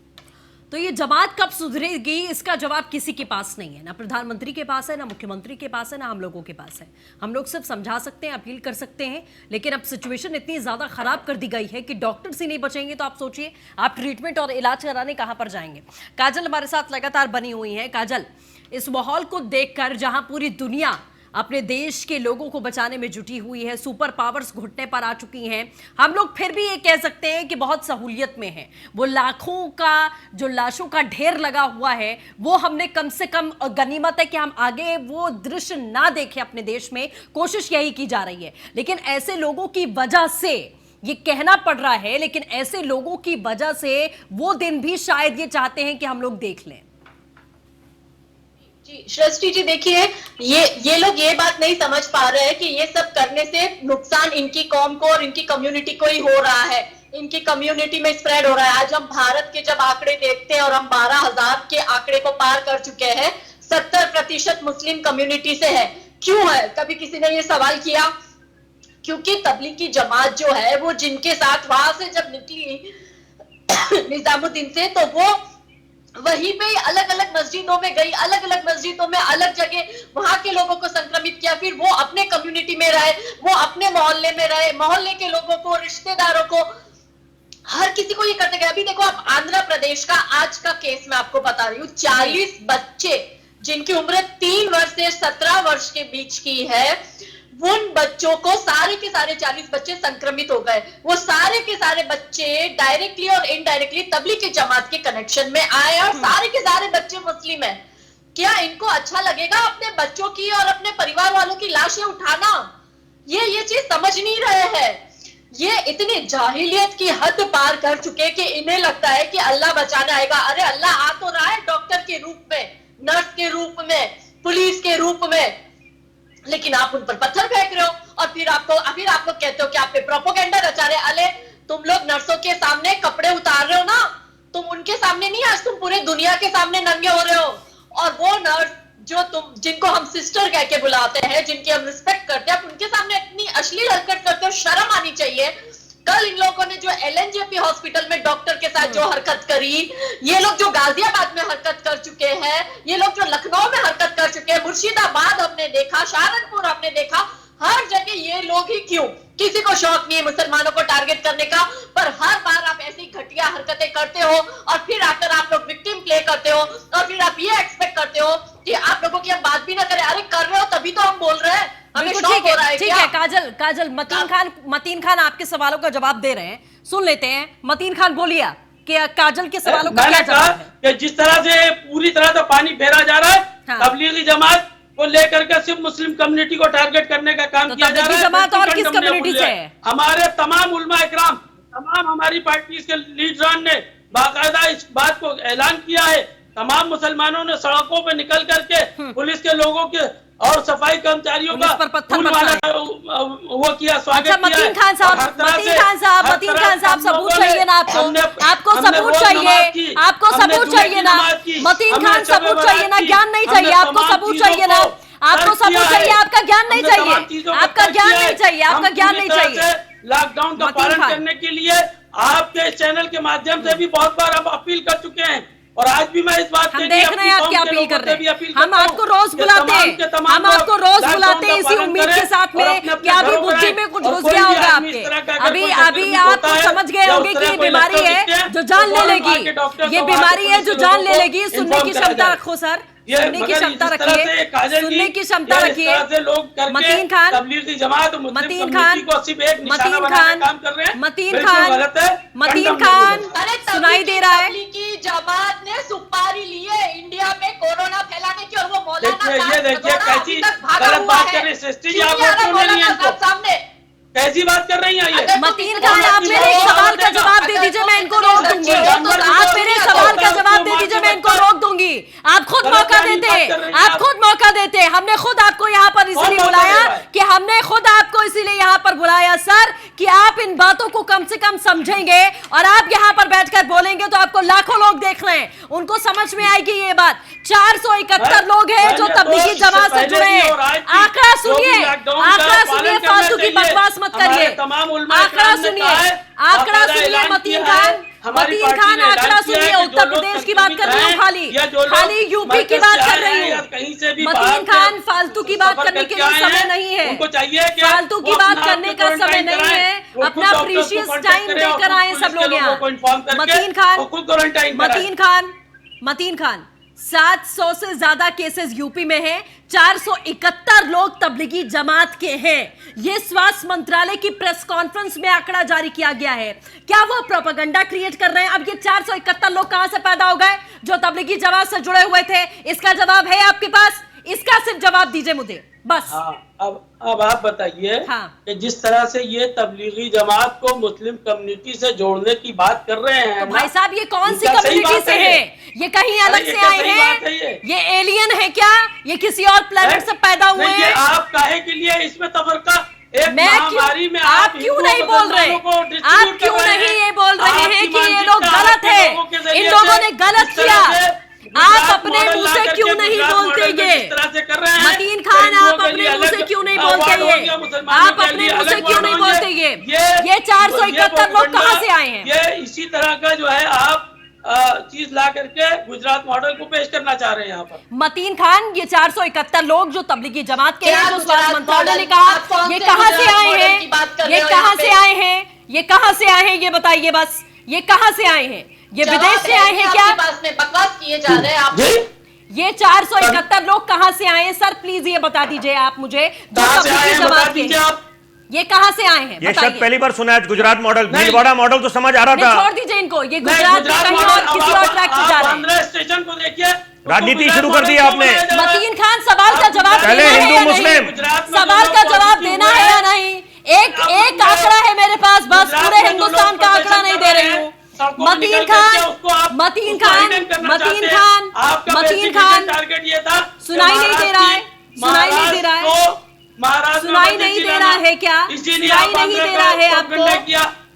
Speaker 1: तो ये जमात कब सुधरेगी, इसका जवाब किसी के पास नहीं है, ना प्रधानमंत्री के पास है, ना मुख्यमंत्री के पास है, ना हम लोगों के पास है। हम लोग सिर्फ समझा सकते हैं, अपील कर सकते हैं, लेकिन अब सिचुएशन इतनी ज्यादा खराब कर दी गई है कि डॉक्टर्स ही नहीं बचेंगे तो आप सोचिए आप ट्रीटमेंट और इलाज कराने कहां पर जाएंगे। काजल हमारे साथ लगातार बनी हुई है। काजल, इस माहौल को देखकर जहां पूरी दुनिया अपने देश के लोगों को बचाने में जुटी हुई है, सुपर पावर्स घुटने पर आ चुकी हैं, हम लोग फिर भी ये कह सकते हैं कि बहुत सहूलियत में है। वो लाखों का जो लाशों का ढेर लगा हुआ है, वो हमने कम से कम, गनीमत है कि हम आगे वो दृश्य ना देखें अपने देश में, कोशिश यही की जा रही है। लेकिन ऐसे लोगों की वजह से ये कहना पड़ रहा है, लेकिन ऐसे लोगों की वजह से वो दिन भी शायद ये चाहते हैं कि हम लोग देख लें।
Speaker 3: जी सृष्टि जी, देखिए ये लोग ये बात नहीं समझ पा रहे हैं कि ये सब करने से नुकसान इनकी कौम को और इनकी कम्युनिटी को ही हो रहा है, इनकी कम्युनिटी में स्प्रेड हो रहा है। आज हम भारत के जब आंकड़े देखते हैं और हम 12,000 के आंकड़े को पार कर चुके हैं, 70% मुस्लिम कम्युनिटी से है। क्यों है? कभी किसी ने ये सवाल किया? क्योंकि तबलीगी जमात जो है वो जिनके साथ वहां से जब निकली निजामुद्दीन से, तो वो वहीं पे अलग अलग मस्जिदों में गई, अलग अलग मस्जिदों में अलग जगह वहां के लोगों को संक्रमित किया, फिर वो अपने कम्युनिटी में रहे, वो अपने मोहल्ले में रहे, मोहल्ले के लोगों को, रिश्तेदारों को, हर किसी को ये करते गए। अभी देखो आप आंध्र प्रदेश का आज का केस मैं आपको बता रही हूँ, 40 बच्चे जिनकी उम्र 3 वर्ष से 17 वर्ष के बीच की है, उन बच्चों को सारे के सारे 40 बच्चे संक्रमित हो गए। वो सारे के सारे बच्चे डायरेक्टली और इनडायरेक्टली तबलीगी जमात के कनेक्शन में आए और सारे के सारे बच्चे मुस्लिम हैं। क्या इनको अच्छा लगेगा अपने बच्चों की और अपने परिवार वालों की लाशें उठाना? ये चीज समझ नहीं रहे हैं। ये इतनी जाहिलियत की हद पार कर चुके कि इन्हें लगता है कि अल्लाह बचाने आएगा। अरे अल्लाह आ तो रहा है डॉक्टर के रूप में, नर्स के रूप में, पुलिस के रूप में, लेकिन आप उन पर पत्थर फेंक रहे हो और फिर आप लोग कहते हो कि आप पे प्रोपोगेंडा रचा रहे। अरे तुम लोग नर्सों के सामने कपड़े उतार रहे हो ना, तुम उनके सामने नहीं, आज तुम पूरे दुनिया के सामने नंगे हो रहे हो। और वो नर्स जिनको हम सिस्टर कह के बुलाते हैं, जिनकी हम रिस्पेक्ट करते हैं, आप उनके सामने इतनी अश्लील हरकत करते हो, शर्म आनी चाहिए। कल इन लोगों ने जो LNJP हॉस्पिटल में डॉक्टर के साथ जो हरकत करी, ये लोग जो गाजियाबाद में हरकत कर चुके हैं, ये लोग जो लखनऊ में हरकत कर चुके हैं, मुर्शिदाबाद हमने देखा, सहारनपुर हमने देखा, हर जगह ये लोग ही क्यों? किसी को शौक नहीं है मुसलमानों को टारगेट करने का, पर हर बार आप ऐसी घटिया हरकतें करते हो और फिर आकर आप लोग विक्टिम प्ले करते हो और फिर आप ये एक्सपेक्ट करते हो कि आप लोगों की हम बात भी ना करें। अरे कर रहे हो तभी तो हम बोल रहे हैं।
Speaker 1: ठीक है काजल, मतीन खान आपके सवालों का जवाब दे रहे हैं, सुन लेते हैं। मतीन खान बोलिए कि काजल के सवालों का क्या जवाब है?
Speaker 4: कि जिस तरह से पूरी तरह से पानी फेरा जा रहा है, तबलीगी जमात को लेकर के सिर्फ मुस्लिम कम्युनिटी को टारगेट करने का काम किया जा रहा है।
Speaker 1: जमात और किस कम्युनिटी से है?
Speaker 4: हमारे तमाम उलमा इकराम, तमाम हमारी पार्टी के लीडरान ने बाकायदा इस बात को ऐलान किया है। तमाम मुसलमानों ने सड़कों पर निकल करके पुलिस के लोगों के और सफाई कर्मचारियों
Speaker 1: पुलिस
Speaker 4: का
Speaker 1: पर पत्थर
Speaker 4: फूल
Speaker 1: बरसाए।
Speaker 4: वाला वो किया, स्वागत
Speaker 1: अच्छा मतीन खान साहब, मतीन खान साहब सबूत चाहिए ना आपको, आपको सबूत चाहिए, आपको सबूत चाहिए ना मतीन खान, सबूत चाहिए ना, ज्ञान नहीं चाहिए आपको, सबूत चाहिए ना आपको, सबूत चाहिए, आपका ज्ञान नहीं चाहिए, आपका ज्ञान नहीं चाहिए, आपका ज्ञान नहीं चाहिए।
Speaker 4: लॉकडाउन का पालन करने के लिए आपके चैनल के माध्यम से भी बहुत बार हम अपील कर चुके हैं, और आज भी मैं इस बात
Speaker 1: हम देख रहे हैं आप क्या अपील कर रहे हैं, हम आपको रोज बुलाते हैं, हम आपको रोज बुलाते हैं इसी उम्मीद के साथ में कि अभी बुद्धि में कुछ घुस गया होगा आपके, अभी आप समझ गए होंगे कि ये बीमारी है जो जान ले लेगी, ये बीमारी है जो जान ले लेगी। सुनने की क्षमता रखो सर, सुनने की क्षमता रखिए, सुनने की क्षमता रखिए। मतीन खान, मतीन खान, मतीन खान सुनाई दे रहा है।
Speaker 3: तबलीगी जमात ने सुपारी ली है इंडिया में कोरोना फैलाने की, और वो मौलाना
Speaker 4: ये देखिए कैसी गलत बात कर रही है सृष्टि जी, आप
Speaker 3: सामने
Speaker 4: कैसी बात कर रही हैं ये?
Speaker 1: मतीन खान आप मेरे एक सवाल का जवाब दे दीजिए, मैं इनको रोक दूंगी। आप मेरे सवाल का जवाब दे दीजिए, मैं इनको रोक दूंगी। आप खुद मौका देते, आप खुद मौका देते। हमने खुद आपको यहाँ पर इसलिए बुलाया कि हमने खुद आपको इसीलिए यहाँ पर बुलाया सर कि आप इन बातों को कम से कम समझेंगे और आप यहाँ पर बैठकर बोलेंगे तो आपको लाखों लोग देख रहे हैं, उनको समझ में आएगी ये बात। 471 लोग हैं जो तबलीगी जमात से जुड़े हैं। आंकड़ा सुनिए, आंकड़ा सुनिए, फालतू की बकवास मत करिए। आंकड़ा सुनिए, आंकड़ा सुनिए मतीन खान, मतीन खान आंकड़ा सुनिए। उत्तर प्रदेश की बात कर रही हूँ, खाली यूपी की बात कर रही हूँ। मतीन खान फालतू की बात करने के लिए समय नहीं है, फालतू की बात करने का समय नहीं है। अपना प्रीशियस टाइम देकर आए सब लोग यहाँ। मतीन खान, मतीन खान, मतीन खान 700 से ज्यादा केसेस यूपी में हैं, 471 लोग तबलीगी जमात के हैं। यह स्वास्थ्य मंत्रालय की प्रेस कॉन्फ्रेंस में आंकड़ा जारी किया गया है। क्या वो प्रोपेगेंडा क्रिएट कर रहे हैं? अब ये 471 लोग कहां से पैदा हो गए जो तबलीगी जमात से जुड़े हुए थे? इसका जवाब है आपके पास? इसका सिर्फ जवाब दीजिए मुझे बस।
Speaker 4: अब आप बताइए कि जिस तरह से ये तबलीगी जमात को मुस्लिम कम्युनिटी से जोड़ने की बात कर रहे हैं,
Speaker 1: तो भाई साहब ये कौन सी कम्युनिटी से है? ये कहीं अलग से आए हैं? ये एलियन है क्या? ये किसी और प्लेनेट से पैदा हुए हैं?
Speaker 4: आप काहे के लिए इसमें तफरका? एक महामारी में
Speaker 1: आप क्यों नहीं बोल रहे? आप क्यों नहीं ये बोल रहे हैं कि ये लोग गलत है, इन लोगों ने गलत किया? आप अपने मुंह से क्यों नहीं बोलते ये? मतीन खान आप अपने मुंह से क्यों नहीं बोलते ये? आप अपने मुंह से क्यों नहीं बोलते ये 471 लोग कहां से आए हैं?
Speaker 4: ये इसी तरह का जो है आप चीज ला करके गुजरात मॉडल को पेश करना चाह रहे हैं यहाँ पर।
Speaker 1: मतीन खान ये 471 लोग जो तबलीगी जमात के हैं, जो स्वास्थ्य मंत्रालय ने कहा, ये कहां से आए हैं? ये कहां से आए हैं? ये कहां से आए हैं? ये बताइए बस, ये कहां से आए हैं? ये विदेश से आए हैं क्या?
Speaker 3: बकवास किए जा रहे हैं आप।
Speaker 1: ये 471 लोग कहां से आए हैं सर? प्लीज ये बता दीजिए आप मुझे, जो तबलीगी जमात के ये कहां से आए हैं?
Speaker 5: ये शब्द पहली बार सुना है, गुजरात मॉडल। भीलवाड़ा मॉडल तो समझ आ रहा था।
Speaker 1: छोड़ दीजिए इनको, ये गुजरात में कहीं और किसी और ट्रैक से जा रहे हैं।
Speaker 4: स्टेशन को देखिए,
Speaker 5: राजनीति शुरू कर दी आपने।
Speaker 1: मतीन खान सवाल का जवाब
Speaker 5: पहले
Speaker 1: देना है
Speaker 5: हिंदू
Speaker 1: या
Speaker 5: मुस्लिम,
Speaker 1: नहीं? सवाल का जवाब देना है या नहीं? एक आंकड़ा है मेरे पास, बस पूरे हिंदुस्तान का आंकड़ा नहीं दे रही हूँ। मतीन खान, मतीन खान, मतीन खान, मतीन खान सुनाई नहीं दे रहा है, सुनाई नहीं दे रहा है, सुनाई नहीं दे रहा है क्या? सुनाई नहीं दे रहा है आपको?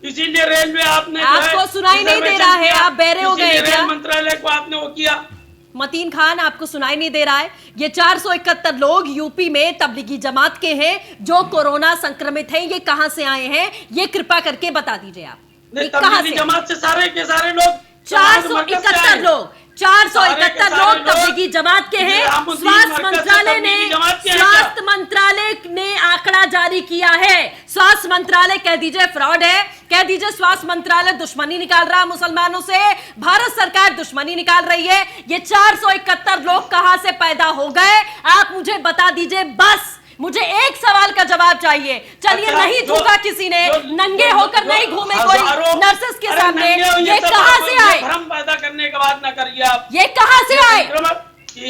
Speaker 4: इसीलिए रेलवे आपने
Speaker 1: आपको सुनाई नहीं दे रहा है? आप बहरे हो गए क्या?
Speaker 4: मंत्रालय को आपने वो किया।
Speaker 1: मतीन खान आपको सुनाई नहीं दे रहा है? ये 471 लोग यूपी में तबलीगी जमात के हैं जो कोरोना संक्रमित हैं। ये कहां से आए हैं? ये कृपा करके बता दीजिए आप।
Speaker 4: तबलीगी जमात से सारे के सारे लोग
Speaker 1: 471 लोग, 471 लोग तबलीगी जमात के हैं। स्वास्थ्य मंत्रालय ने आंकड़ा जारी किया है। स्वास्थ्य मंत्रालय कह दीजिए फ्रॉड है, कह दीजिए स्वास्थ्य मंत्रालय दुश्मनी निकाल रहा है मुसलमानों से, भारत सरकार दुश्मनी निकाल रही है। ये 471 लोग कहां से पैदा हो गए? आप मुझे बता दीजिए बस। मुझे एक सवाल का जवाब चाहिए। चलिए नहीं झुका किसी ने, नंगे होकर नहीं घूमे कोई नर्सेस के सामने। ये कहां से आए?
Speaker 4: भ्रम पैदा करने की बात ना करिए आप।
Speaker 1: ये कहां से आए?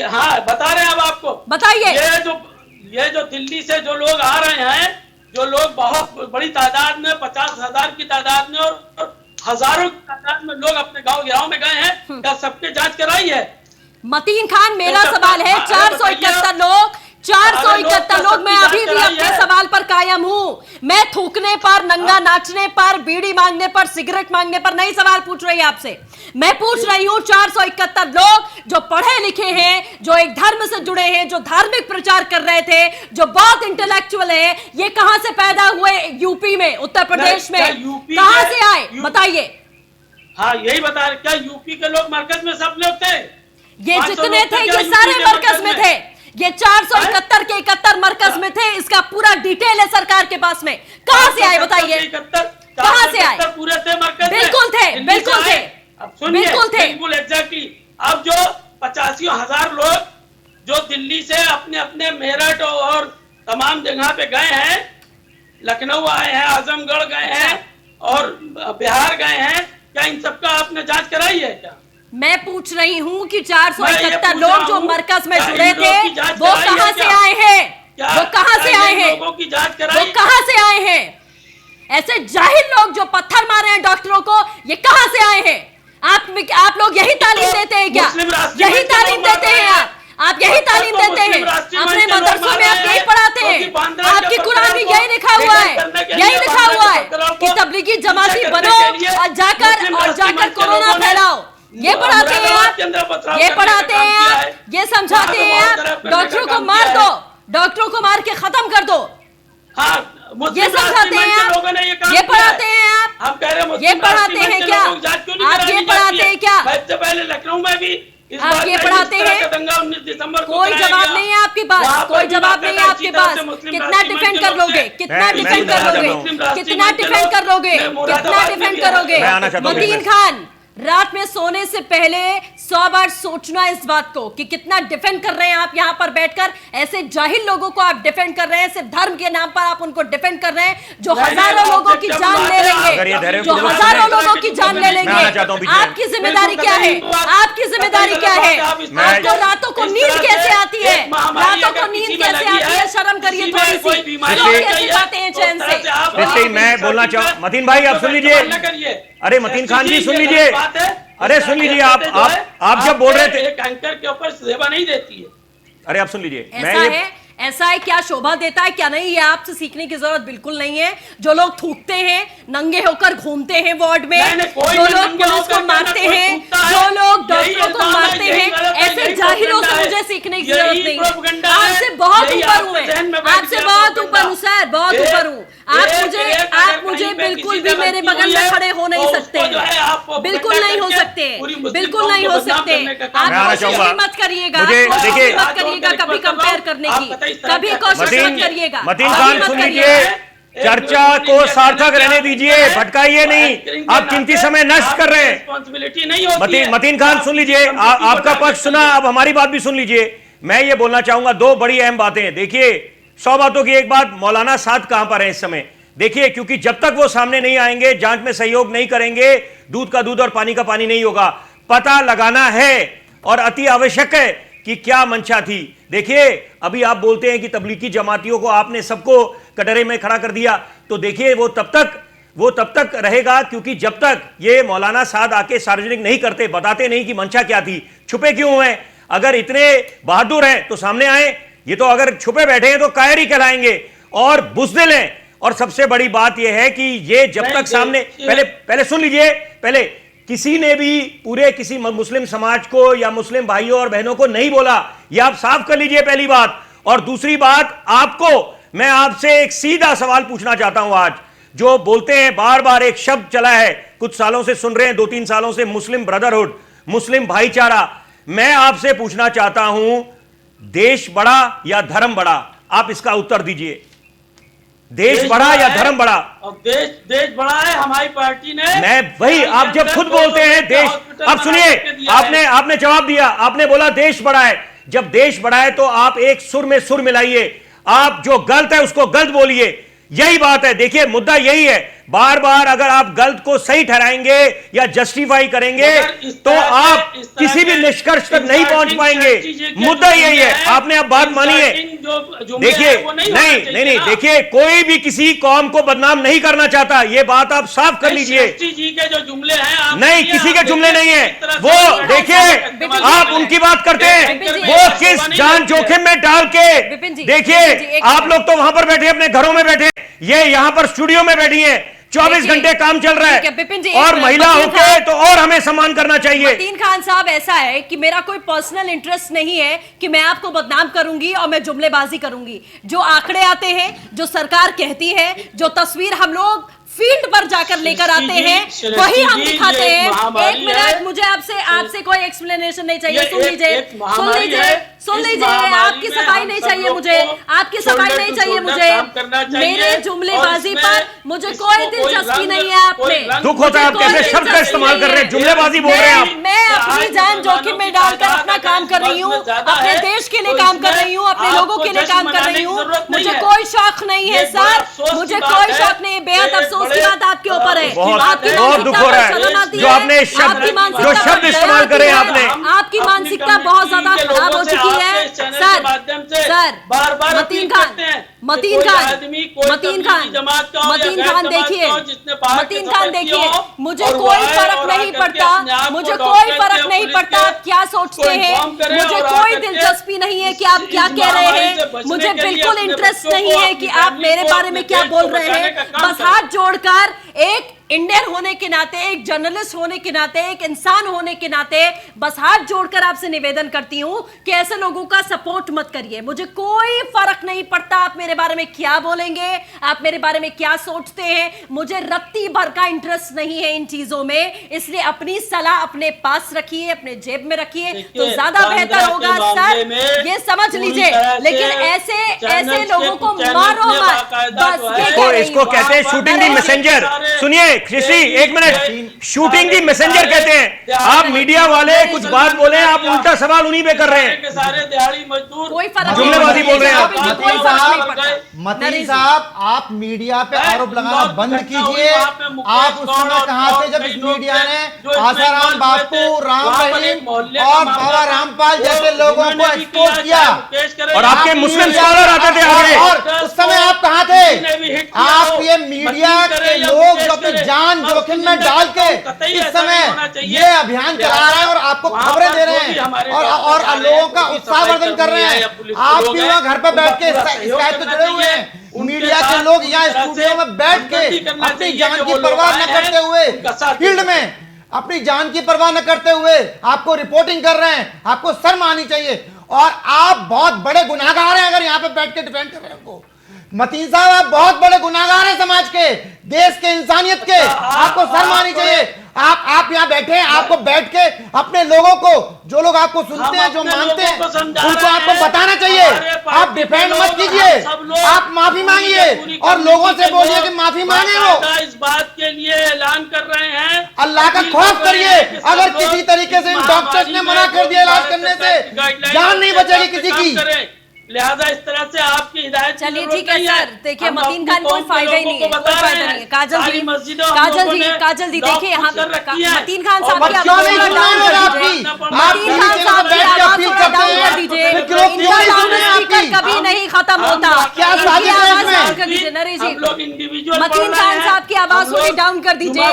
Speaker 4: हाँ बता रहे हैं अब आपको,
Speaker 1: बताइए।
Speaker 4: ये जो दिल्ली से जो लोग आ रहे हैं, जो लोग बहुत बड़ी तादाद में 50,000 की तादाद में और हजारों की तादाद में लोग अपने गाँव में गए हैं, क्या सबके जांच कराई है?
Speaker 1: मतीन खान मेरा सवाल है, 471 लोग 471 लोग। मैं अभी भी अपने सवाल पर कायम हूं। मैं थूकने पर, नंगा नाचने पर, बीड़ी मांगने पर, सिगरेट मांगने पर नहीं सवाल पूछ रही आपसे। मैं पूछ रही हूं 471 लोग जो पढ़े लिखे हैं, जो एक धर्म से जुड़े हैं, जो धार्मिक प्रचार कर रहे थे, जो बहुत इंटेलेक्चुअल है, ये कहां से पैदा हुए? यूपी में, उत्तर प्रदेश में, कहां से आए बताइए?
Speaker 4: हाँ, यही बता रहे, क्या यूपी के लोग मरकज में सब लोग थे?
Speaker 1: ये जितने थे ये सारे मरकज में थे। ये 471 के 71 मरकज में थे। इसका पूरा डिटेल है सरकार के पास में। कहां से आए बताइए? कहां से आए?
Speaker 4: पूरे थे मरकज में।
Speaker 1: बिल्कुल थे, बिल्कुल थे, बिल्कुल थे,
Speaker 4: बिल्कुल एग्जैक्टली। अब जो 85,000 लोग जो दिल्ली से अपने अपने मेरठ और तमाम जगह पे गए हैं, लखनऊ आए हैं, आजमगढ़ गए हैं और बिहार गए हैं, क्या इन सबका आपने जांच कराई है क्या?
Speaker 1: मैं पूछ रही हूं कि 471 लोग जो मरकज में जुड़े थे वो कहां से आए हैं? वो कहां से आए हैं?
Speaker 4: लोगों की जांच
Speaker 1: वो
Speaker 4: कराई?
Speaker 1: कहां से आए हैं? ऐसे जाहिल लोग जो पत्थर मारे हैं डॉक्टरों को, ये कहां से आए हैं? आप लोग यही तालीम देते हैं क्या? यही तालीम देते हैं आप यही तालीम देते हैं? अपने मदरसों में आप यही पढ़ाते हैं? आपकी कुरान में यही लिखा हुआ है, यही लिखा हुआ है कि तबलीगी जमाती बनो और जाकर कोरोना फैलाओ। ये पढ़ाते हैं आप, ये पढ़ाते हैं आप, ये समझाते हैं आप। डॉक्टरों को मार दो, डॉक्टरों को मार के खत्म कर दो।
Speaker 4: हाँ,
Speaker 1: ये समझाते हैं आप, ये पढ़ाते हैं आप,
Speaker 4: हम कह रहे हैं
Speaker 1: ये पढ़ाते हैं क्या? आप ये पढ़ाते हैं क्या?
Speaker 4: इससे पहले लखनऊ में भी
Speaker 1: आप ये पढ़ाते हैं?
Speaker 4: 19 दिसंबर को
Speaker 1: कोई जवाब नहीं है आपके पास, कोई जवाब नहीं है आपके पास। कितना डिफेंड कर लोगे? कितना डिफेंड कर लोगे? कितना डिफेंड कर लोगे? कितना डिफेंड करोगे? मतीन खान, रात में सोने से पहले 100 बार सोचना इस बात को कि कितना डिफेंड कर रहे हैं आप यहाँ पर बैठकर। ऐसे जाहिल लोगों को आप डिफेंड कर रहे हैं, सिर्फ धर्म के नाम पर आप उनको डिफेंड कर रहे हैं, जो हजारों लोगों की जान ले लेंगे, जो हजारों लोगों की जान ले लेंगे। आपकी जिम्मेदारी क्या है? आपकी जिम्मेदारी क्या है? आपको रातों को नींद कैसे आती है? रातों को नींद कैसे आती है? शर्म करिए थोड़ी सी। लोग कैसे खाते हैं चैन से?
Speaker 5: मैं बोलना चाहूँ, मतीन भाई आप सुन लीजिए। अरे मतीन खान जी सुन लीजिए, अरे सुन लीजिए, आप जब बोल रहे थे
Speaker 4: एक एंकर के ऊपर सेवा नहीं देती है।
Speaker 5: अरे आप सुन लीजिए,
Speaker 1: ऐसा है क्या शोभा देता है क्या नहीं, ये आपसे सीखने की जरूरत बिल्कुल नहीं है। जो लोग थूकते हैं, नंगे होकर घूमते हैं वार्ड में, जो लोग पुलिस को मारते हैं, जो लोग डॉक्टरों को मारते हैं, ऐसे जाहिलों से मुझे सीखने की जरूरत नहीं है। आपसे बहुत ऊपर हूँ मैं, आपसे बहुत ऊपर हूँ सर, बहुत ऊपर हूँ। आप मुझे बिल्कुल भी मेरे बगल में खड़े हो नहीं सकते, बिल्कुल नहीं हो सकते, बिल्कुल नहीं हो सकते। आप कोशिश मत करिएगा, कोशिश मत करिएगा कभी कंपेयर करने की, कभी कोशिश मत करिएगा।
Speaker 5: मतीन खान सुन लीजिए, चर्चा को सार्थक रहने दीजिए, भटकाइए नहीं, आप कीमती समय नष्ट कर रहे हैं। मतीन खान सुन लीजिए, आपका पक्ष सुना, अब हमारी बात भी सुन लीजिए। मैं ये बोलना चाहूंगा दो बड़ी अहम बातें। देखिए 100 बातों की एक बात, मौलाना साद कहां पर है इस समय? देखिए, क्योंकि जब तक वो सामने नहीं आएंगे, जांच में सहयोग नहीं करेंगे, दूध का दूध और पानी का पानी नहीं होगा। पता लगाना है और अति आवश्यक है कि क्या मंशा थी। देखिए, अभी आप बोलते हैं कि तबलीगी जमातियों को आपने सबको कटरे में खड़ा कर दिया, तो देखिए वो तब तक रहेगा, क्योंकि जब तक ये मौलाना साद आके सार्वजनिक नहीं करते, बताते नहीं कि मंशा क्या थी, छुपे क्यों हैं। अगर इतने बहादुर हैं तो सामने आए, ये तो अगर छुपे बैठे हैं तो कायरी कहलाएंगे और बुज़दिल हैं। और सबसे बड़ी बात यह है कि ये जब तक सामने, पहले सुन लीजिए, पहले किसी ने भी पूरे किसी मुस्लिम समाज को या मुस्लिम भाइयों और बहनों को नहीं बोला, ये आप साफ कर लीजिए, पहली बात। और दूसरी बात, मैं आपसे एक सीधा सवाल पूछना चाहता हूं। आज जो बोलते हैं, बार बार एक शब्द चला है, कुछ सालों से सुन रहे हैं, 2-3 सालों से, मुस्लिम ब्रदरहुड, मुस्लिम भाईचारा। मैं आपसे पूछना चाहता हूं, देश बड़ा या धर्म बड़ा? आप इसका उत्तर दीजिए। देश बड़ा या धर्म बड़ा?
Speaker 4: देश बड़ा है हमारी पार्टी ने।
Speaker 5: मैं वही, आप जब खुद बोलते हैं देश, अब सुनिए, आपने जवाब दिया, आपने बोला देश बड़ा है। जब देश बड़ा है तो आप एक सुर में सुर मिलाइए, आप जो गलत है उसको गलत बोलिए, यही बात है। देखिए मुद्दा यही है, बार बार अगर आप गलत को सही ठहराएंगे या जस्टिफाई करेंगे तो आप किसी भी निष्कर्ष तक नहीं पहुंच पाएंगे। मुद्दा यही है, आपने अब बात मानी है। देखिए नहीं, देखिए कोई भी किसी कौम को बदनाम नहीं करना चाहता, ये बात आप साफ कर लीजिए।
Speaker 4: जी के जो जुमले हैं
Speaker 5: नहीं, किसी के जुमले नहीं है वो। देखिए आप उनकी बात करते हैं, वो किस जान जोखिम में डाल के, देखिए आप लोग तो वहां पर बैठे अपने घरों में बैठे, ये यहां पर स्टूडियो में बैठी हैं, 24 घंटे काम चल रहा है और महिला होके तो और हमें सम्मान करना चाहिए।
Speaker 1: मतीन खान साहब, ऐसा है कि मेरा कोई पर्सनल इंटरेस्ट नहीं है कि मैं आपको बदनाम करूंगी और मैं जुमलेबाजी करूंगी। जो आंकड़े आते हैं, जो सरकार कहती है, जो तस्वीर हम लोग फील्ड पर जाकर लेकर आते हैं, वही हम दिखाते हैं। एक मिनट, मुझे आपसे कोई एक्सप्लेनेशन नहीं चाहिए। सुन लीजिए, आपकी सफाई नहीं चाहिए मुझे, आपकी सफाई नहीं चाहिए मुझे। मेरे जुमलेबाजी पर मुझे कोई दिलचस्पी नहीं है। आपने
Speaker 5: दुख होता है आप कैसे शब्द का इस्तेमाल कर रहे हैं, जुमलेबाजी बोल रहे हैं आप।
Speaker 1: मैं अपनी जान जोखिम में डालकर अपना काम कर रही हूँ, अपने देश के लिए काम कर रही हूँ, अपने लोगों के लिए काम कर रही हूँ। मुझे कोई शौक नहीं है सर, मुझे कोई शौक नहीं है। बेहद अफसोस की बात आपके ऊपर है।
Speaker 5: बहुत दुख हो रहा है जो आपने शब्द इस्तेमाल करे।
Speaker 1: आपकी मानसिकता बहुत ज्यादा खराब हो चुकी है सर। मतीन खान देखिए, मुझे कोई फर्क नहीं पड़ता, मुझे कोई फर्क नहीं पड़ता आप क्या सोचते हैं, मुझे कोई दिलचस्पी नहीं है कि आप क्या कह रहे हैं, मुझे बिल्कुल इंटरेस्ट नहीं है कि आप मेरे बारे में क्या बोल रहे हैं। बस हाथ जोड़कर एक इंडियन होने के नाते, एक जर्नलिस्ट होने के नाते, एक इंसान होने के नाते बस हाथ जोड़कर आपसे निवेदन करती हूं कि ऐसे लोगों का सपोर्ट मत करिए। मुझे कोई फर्क नहीं पड़ता आप मेरे बारे में क्या बोलेंगे, आप मेरे बारे में क्या सोचते हैं, मुझे रत्ती भर का इंटरेस्ट नहीं है इन चीजों में। इसलिए अपनी सलाह अपने पास रखिए, अपने जेब में रखिए तो ज्यादा बेहतर होगा सर, ये समझ लीजिए। लेकिन ऐसे लोगों को मारो मत, बस
Speaker 5: इसको कहते हैं शूटिंग दी मैसेंजर। सुनिए कृषि, एक मिनट, शूटिंग दी मैसेंजर कहते हैं। आप मीडिया वाले कुछ बात बोले, आप उल्टा सवाल उन्हीं पे कर रहे हैं।
Speaker 4: सारे दिहाड़ी मजदूर
Speaker 1: कोई फर्क
Speaker 5: जुमलेबाजी बोल रहे हैं आप।
Speaker 2: मतीन साहब, आप मीडिया पे आरोप लगाना बंद कीजिए। आप उस समय कहां थे जब इस मीडिया ने आसाराम बापू, राम रहीम और बाबा रामपाल जैसे लोगों को एक्सपोज किया
Speaker 5: और आपके मुस्लिम स्कॉलर आते थे आगे,
Speaker 2: और उस समय आप कहां थे? आप ये मीडिया के लोग जो अपनी जान जोखिम में डाल के इस समय ये अभियान चला रहे हैं और आपको खबरें दे रहे हैं और लोगों का उत्साहवर्धन कर रहे हैं। आप भी वहां घर पर बैठ के स्काइप पे जुड़े हुए हैं। मीडिया के लोग यहाँ स्टूडियो में बैठ के अपनी जान की परवाह न करते हुए, फील्ड में अपनी जान की परवाह न करते हुए आपको रिपोर्टिंग कर रहे हैं। आपको शर्म आनी चाहिए और आप बहुत बड़े गुनाहगार हैं अगर यहाँ पे बैठ के डिफेंड कर रहे हैं उनको। मतीन साहब, आप बहुत बड़े गुनाहगार हैं समाज के, देश के, इंसानियत के। आपको शर्म आनी चाहिए। आप यहाँ बैठे हैं, आपको बैठ के अपने लोगों को, जो लोग आपको सुनते हैं, जो मानते हैं, उनको आपको बताना चाहिए। आप डिफेंड मत कीजिए, आप माफी मांगिए और लोगों से बोलिए कि माफी मांगे वो।
Speaker 4: इस बात के लिए ऐलान कर रहे हैं,
Speaker 2: अल्लाह का खौफ करिए। अगर किसी तरीके से इन डॉक्टर्स ने मना कर दिया इलाज करने से, जान नहीं बचेगी किसी की।
Speaker 4: लिहाजा इस तरह से आपकी हिदायत।
Speaker 1: चलिए ठीक है सर, देखिए मतीन खान कोई फायदा ही नहीं है, कोई फायदा नहीं है। काजल जी देखिए, यहाँ मतीन खान साहब की आवाज थोड़ा डाउन कर दीजिए। मतीन खान साहब की आवाज थोड़ा डाउन कर दीजिए। इनका लाउड स्पीकर कभी नहीं खत्म होता, इनकी आवाज डाउन कर दीजिए। नरेश जी, मतीन खान साहब की आवाज थोड़ी डाउन कर दीजिए।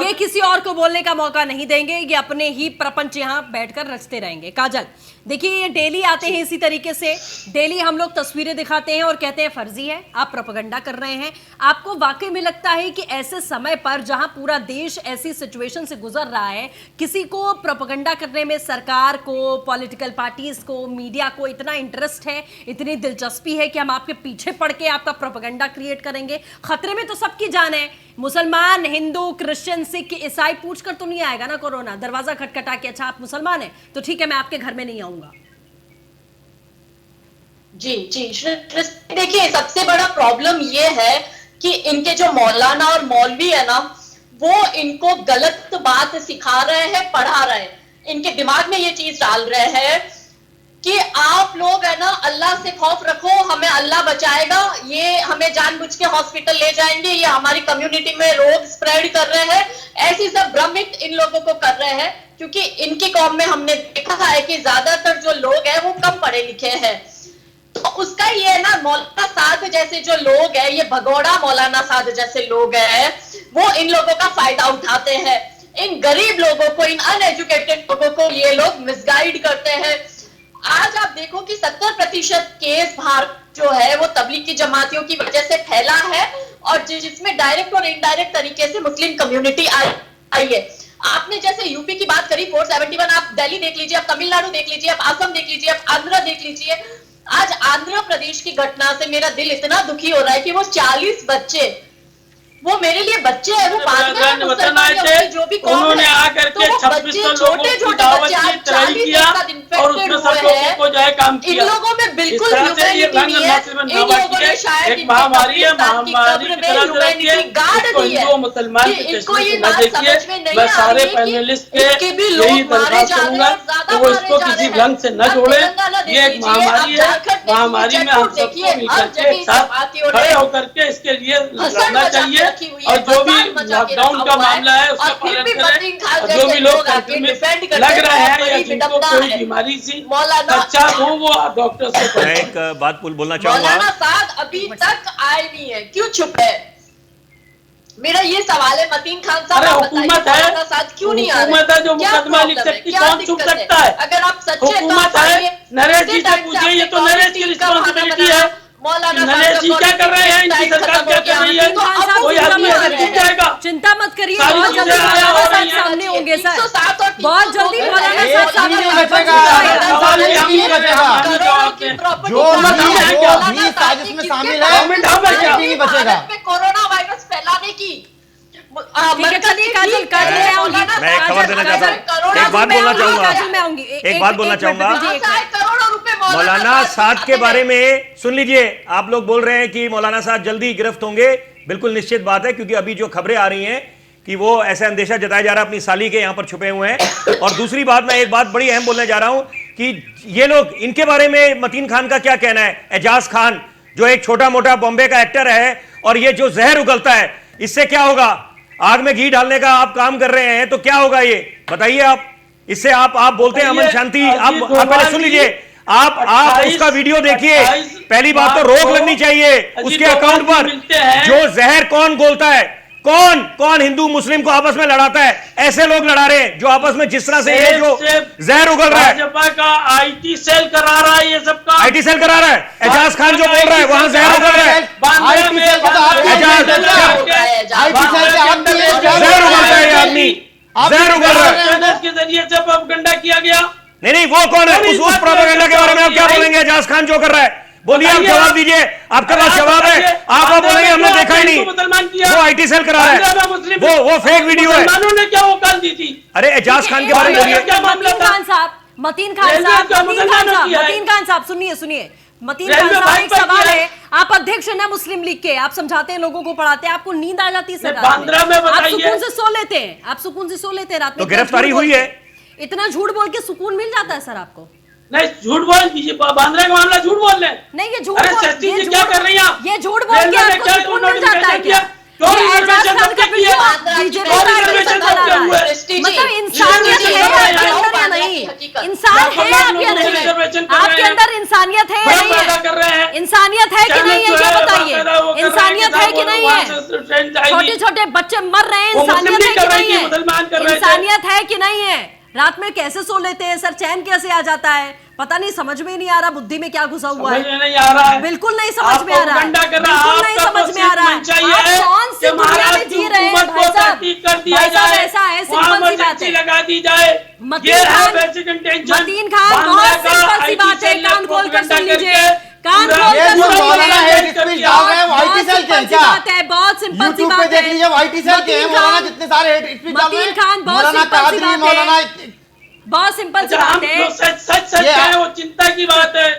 Speaker 1: ये किसी और को बोलने का मौका नहीं देंगे, ये अपने ही प्रपंच यहाँ बैठकर रचते रहेंगे। काजल देखिए, ये डेली आते हैं इसी तरीके से, डेली हम लोग तस्वीरें दिखाते हैं और कहते हैं फर्जी है, आप प्रोपेगेंडा कर रहे हैं। आपको वाकई में लगता है कि ऐसे समय पर जहां पूरा देश ऐसी सिचुएशन से गुजर रहा है, किसी को प्रोपेगेंडा करने में सरकार को, पॉलिटिकल पार्टीज को, मीडिया को इतना इंटरेस्ट है, इतनी दिलचस्पी है कि हम आपके पीछे पड़ के आपका प्रोपेगेंडा क्रिएट करेंगे? खतरे में तो सबकी जान है। मुसलमान, हिंदू, क्रिश्चियन, सिख, ईसाई पूछकर तो नहीं आएगा ना कोरोना। दरवाजा खटखटा के, अच्छा आप मुसलमान हैं तो ठीक है मैं आपके घर में नहीं आऊंगा।
Speaker 3: जी देखिए, सबसे बड़ा प्रॉब्लम ये है कि इनके जो मौलाना और मौलवी है ना, वो इनको गलत बात सिखा रहे हैं, पढ़ा रहे हैं। इनके दिमाग में ये चीज डाल रहे हैं कि आप लोग है ना अल्लाह से खौफ रखो, हमें अल्लाह बचाएगा, ये हमें जानबूझ के हॉस्पिटल ले जाएंगे, ये हमारी कम्युनिटी में रोग स्प्रेड कर रहे हैं, ऐसी सब भ्रमित इन लोगों को कर रहे हैं। क्योंकि इनकी कौम में हमने देखा है कि ज्यादातर जो लोग हैं वो कम पढ़े लिखे हैं। तो उसका ये है ना, मौलाना साद जैसे जो लोग हैं, ये भगोड़ा मौलाना साद जैसे लोग हैं, वो इन लोगों का फायदा उठाते हैं। इन गरीब लोगों को, इन अनएजुकेटेड लोगों को ये लोग मिसगाइड करते हैं। आज आप देखो कि 70% केस भारत जो है वो तबलीग की जमातियों की वजह से फैला है, और जिसमें डायरेक्ट और इनडायरेक्ट तरीके से मुस्लिम कम्युनिटी आई है। आपने जैसे यूपी की बात करी 471, आप दिल्ली देख लीजिए, आप तमिलनाडु देख लीजिए, आप असम देख लीजिए, आप आंध्र देख लीजिए। आज आंध्र प्रदेश की घटना से मेरा दिल इतना दुखी हो रहा है कि वो 40 बच्चे, वो मेरे लिए बच्चे हैं, वो बाद में जो भी
Speaker 4: उन्होंने आकर के 2600 लोगों की दावत की तराई किया और उसमें सब लोगों को जो है काम किया।
Speaker 3: इन लोगों में बिल्कुल ह्यूमैनिटी नहीं है। इन लोगों ने शायद
Speaker 4: एक महामारी है, महामारी की तरह से रखिए, हिंदू मुसलमान की तशवीश न देखिए। मैं सारे पैनलिस्ट के यही दरख्वास्त करूंगा कि वो इसको किसी रंग से न जोड़े। ये एक महामारी है, महामारी में हम सबको मिलकर के एक साथ खड़े होकर के इसके लिए लड़ना चाहिए। और जो भी लॉकडाउन का मामला है उसका पालन करें। और जो भी लोग संक्रमित लग रहे हैं या जिनको कोई बीमारी सी अच्छा हो, वो डॉक्टर से
Speaker 5: मैं एक बात बोलना चाहूंगा।
Speaker 3: मौलाना साद अभी तक आए नहीं है, क्यों छुप है? मेरा ये सवाल है मतीन खान साहब।
Speaker 4: अरे हुकूमत है,
Speaker 3: क्यों नहीं आ रहे?
Speaker 4: हुकूमत है जो मुकदमा लिख सकती, कौन छुप सकता है?
Speaker 3: अगर आप सच्चे
Speaker 4: हुकूमत है। नरेश जी से पूछिए, ये तो नरेश की रिस्पॉन्सिबिलिटी है। नरेश जी क्या कर रहे हैं, इनकी सरकार क्या कर रही है? कोई आदमी ऐसे छुप जाएगा?
Speaker 1: चिंता मत करिए,
Speaker 4: सारी
Speaker 1: बहुत जल्दी
Speaker 4: चीजें आया
Speaker 1: मौलाना
Speaker 4: हो
Speaker 1: साहब
Speaker 4: रही हैं।
Speaker 1: सामने होंगे सर,
Speaker 3: 107 और
Speaker 1: बहुत जल्दी मौलाना साहब सामने
Speaker 2: नहीं
Speaker 1: होंगे।
Speaker 2: बचेगा।
Speaker 3: सवाल
Speaker 2: ये नहीं बचेगा।
Speaker 3: जो
Speaker 2: भी साजिश में शामिल है, नहीं बचेगा।
Speaker 3: कोरोना वायरस फैलाने की
Speaker 1: ठीक है, चलिए काजल, काजल मैं आऊंगी।
Speaker 5: मैं एक खबर देना चाहता हूँ, एक बात बोलना चाहूंगा,
Speaker 1: काजल मैं आऊंगी,
Speaker 5: एक बात बोलना चाहूंगा।
Speaker 3: करोड़ों रुपए
Speaker 5: मौलाना साद के बारे में सुन लीजिए। आप लोग बोल रहे हैं कि मौलाना साद जल्दी गिरफ्त होंगे, बिल्कुल निश्चित बात है, क्योंकि अभी जो खबरें आ रही हैं कि वो ऐसे अंदेशा जताया जा रहा है अपनी साली के यहाँ पर छुपे हुए हैं। और दूसरी बात, मैं एक बात बड़ी अहम बोलने जा रहा हूं कि ये लोग, इनके बारे में मतीन खान का क्या कहना है? एजाज खान जो एक छोटा मोटा बॉम्बे का एक्टर है, और ये जो जहर उगलता है, इससे क्या होगा? आग में घी डालने का आप काम कर रहे हैं तो क्या होगा ये बताइए आप? इससे आप बोलते हैं अमन शांति। आप पहले सुन लीजिए, आप उसका वीडियो देखिए। पहली बात तो रोक लगनी चाहिए उसके अकाउंट पर। जो जहर कौन घोलता है, कौन हिंदू मुस्लिम को आपस में लड़ाता है? ऐसे लोग लड़ा रहे हैं जो आपस में, जिस तरह से ये जो जहर उगल रहा है।
Speaker 4: भाजपा का आईटी सेल करा रहा है, ये सब का
Speaker 5: आईटी सेल करा रहा है। एजाज खान जो बोल रहा है वहां जहर उगल रहा है। जहर उगलता है ये आदमी, जहर उगल रहा है।
Speaker 4: के जरिए से प्रोपेगेंडा किया गया।
Speaker 5: नहीं, वो कौन है? उस प्रोपेगेंडा के बारे में आप क्या बोलेंगे? एजाज खान जो कर रहा है, बोलिए, आप जवाब दीजिए। आपके पास जवाब है, आप बोलेंगे हमने देखा ही नहीं। वो आईटी सेल करा रहा है, वो फेक वीडियो है।
Speaker 4: मुसलमानों ने क्या वकालत दी थी?
Speaker 5: अरे एजाज खान के बारे में बोलिए।
Speaker 1: मतीन खान साहब सुनिए। मतीन खान साहब, एक सवाल है, आप अध्यक्ष है ना मुस्लिम लीग के, आप समझाते हैं लोगों को, पढ़ाते हैं, आपको नींद आ जाती है सरकार में? आप सुकून से सो लेते हैं, आप सुकून से सो लेते हैं रात में?
Speaker 5: तो गिरफ्तारी हुई है,
Speaker 1: इतना झूठ बोल के सुकून मिल जाता है सर आपको?
Speaker 4: नहीं, झूठ बोल दीजिए, बांद्रा का मामला झूठ बोल रहे हैं।
Speaker 1: नहीं, ये झूठ,
Speaker 4: अरे सस्ती जी क्या कर रही हैं?
Speaker 1: ये झूठ बोल के आपको सुकून मिल जाता है क्या? एजाज खान का वीडियो बीजेपी का मतलब इंसानियत है आपके अंदर या नहीं? इंसान है आप या नहीं? आपके अंदर इंसानियत है या नहीं है? इंसानियत है कि नहीं है ये बताइए। इंसानियत है कि नहीं है? छोटे छोटे बच्चे मर रहे हैं, इंसानियत है कि नहीं है? इंसानियत है कि नहीं है? रात में कैसे सो लेते हैं सर? चैन कैसे आ जाता है? पता नहीं, समझ में नहीं आ रहा, बुद्धि में क्या घुसा हुआ है?
Speaker 4: नहीं आ रहा है,
Speaker 1: बिल्कुल नहीं समझ में आ रहा है, बिल्कुल नहीं समझ में आ रहा है। आप कौन सी दुनिया में जी रहे हैं भाई साहब? ऐसा है, सिंपल सी बात है।
Speaker 4: लगा दी जाए।
Speaker 1: मतीन खान, बहुत सिंपल सी बात है, कान खोल कर सुन लीजिए, कान खोल कर सुन लीजिए। बात है, बहुत सिंपल सी बात है।
Speaker 2: जितने सारे
Speaker 1: मतीन खान, बहुत सिंपल सी बात है, बहुत सिंपल सी बात है।
Speaker 4: सच है, वो चिंता की बात है।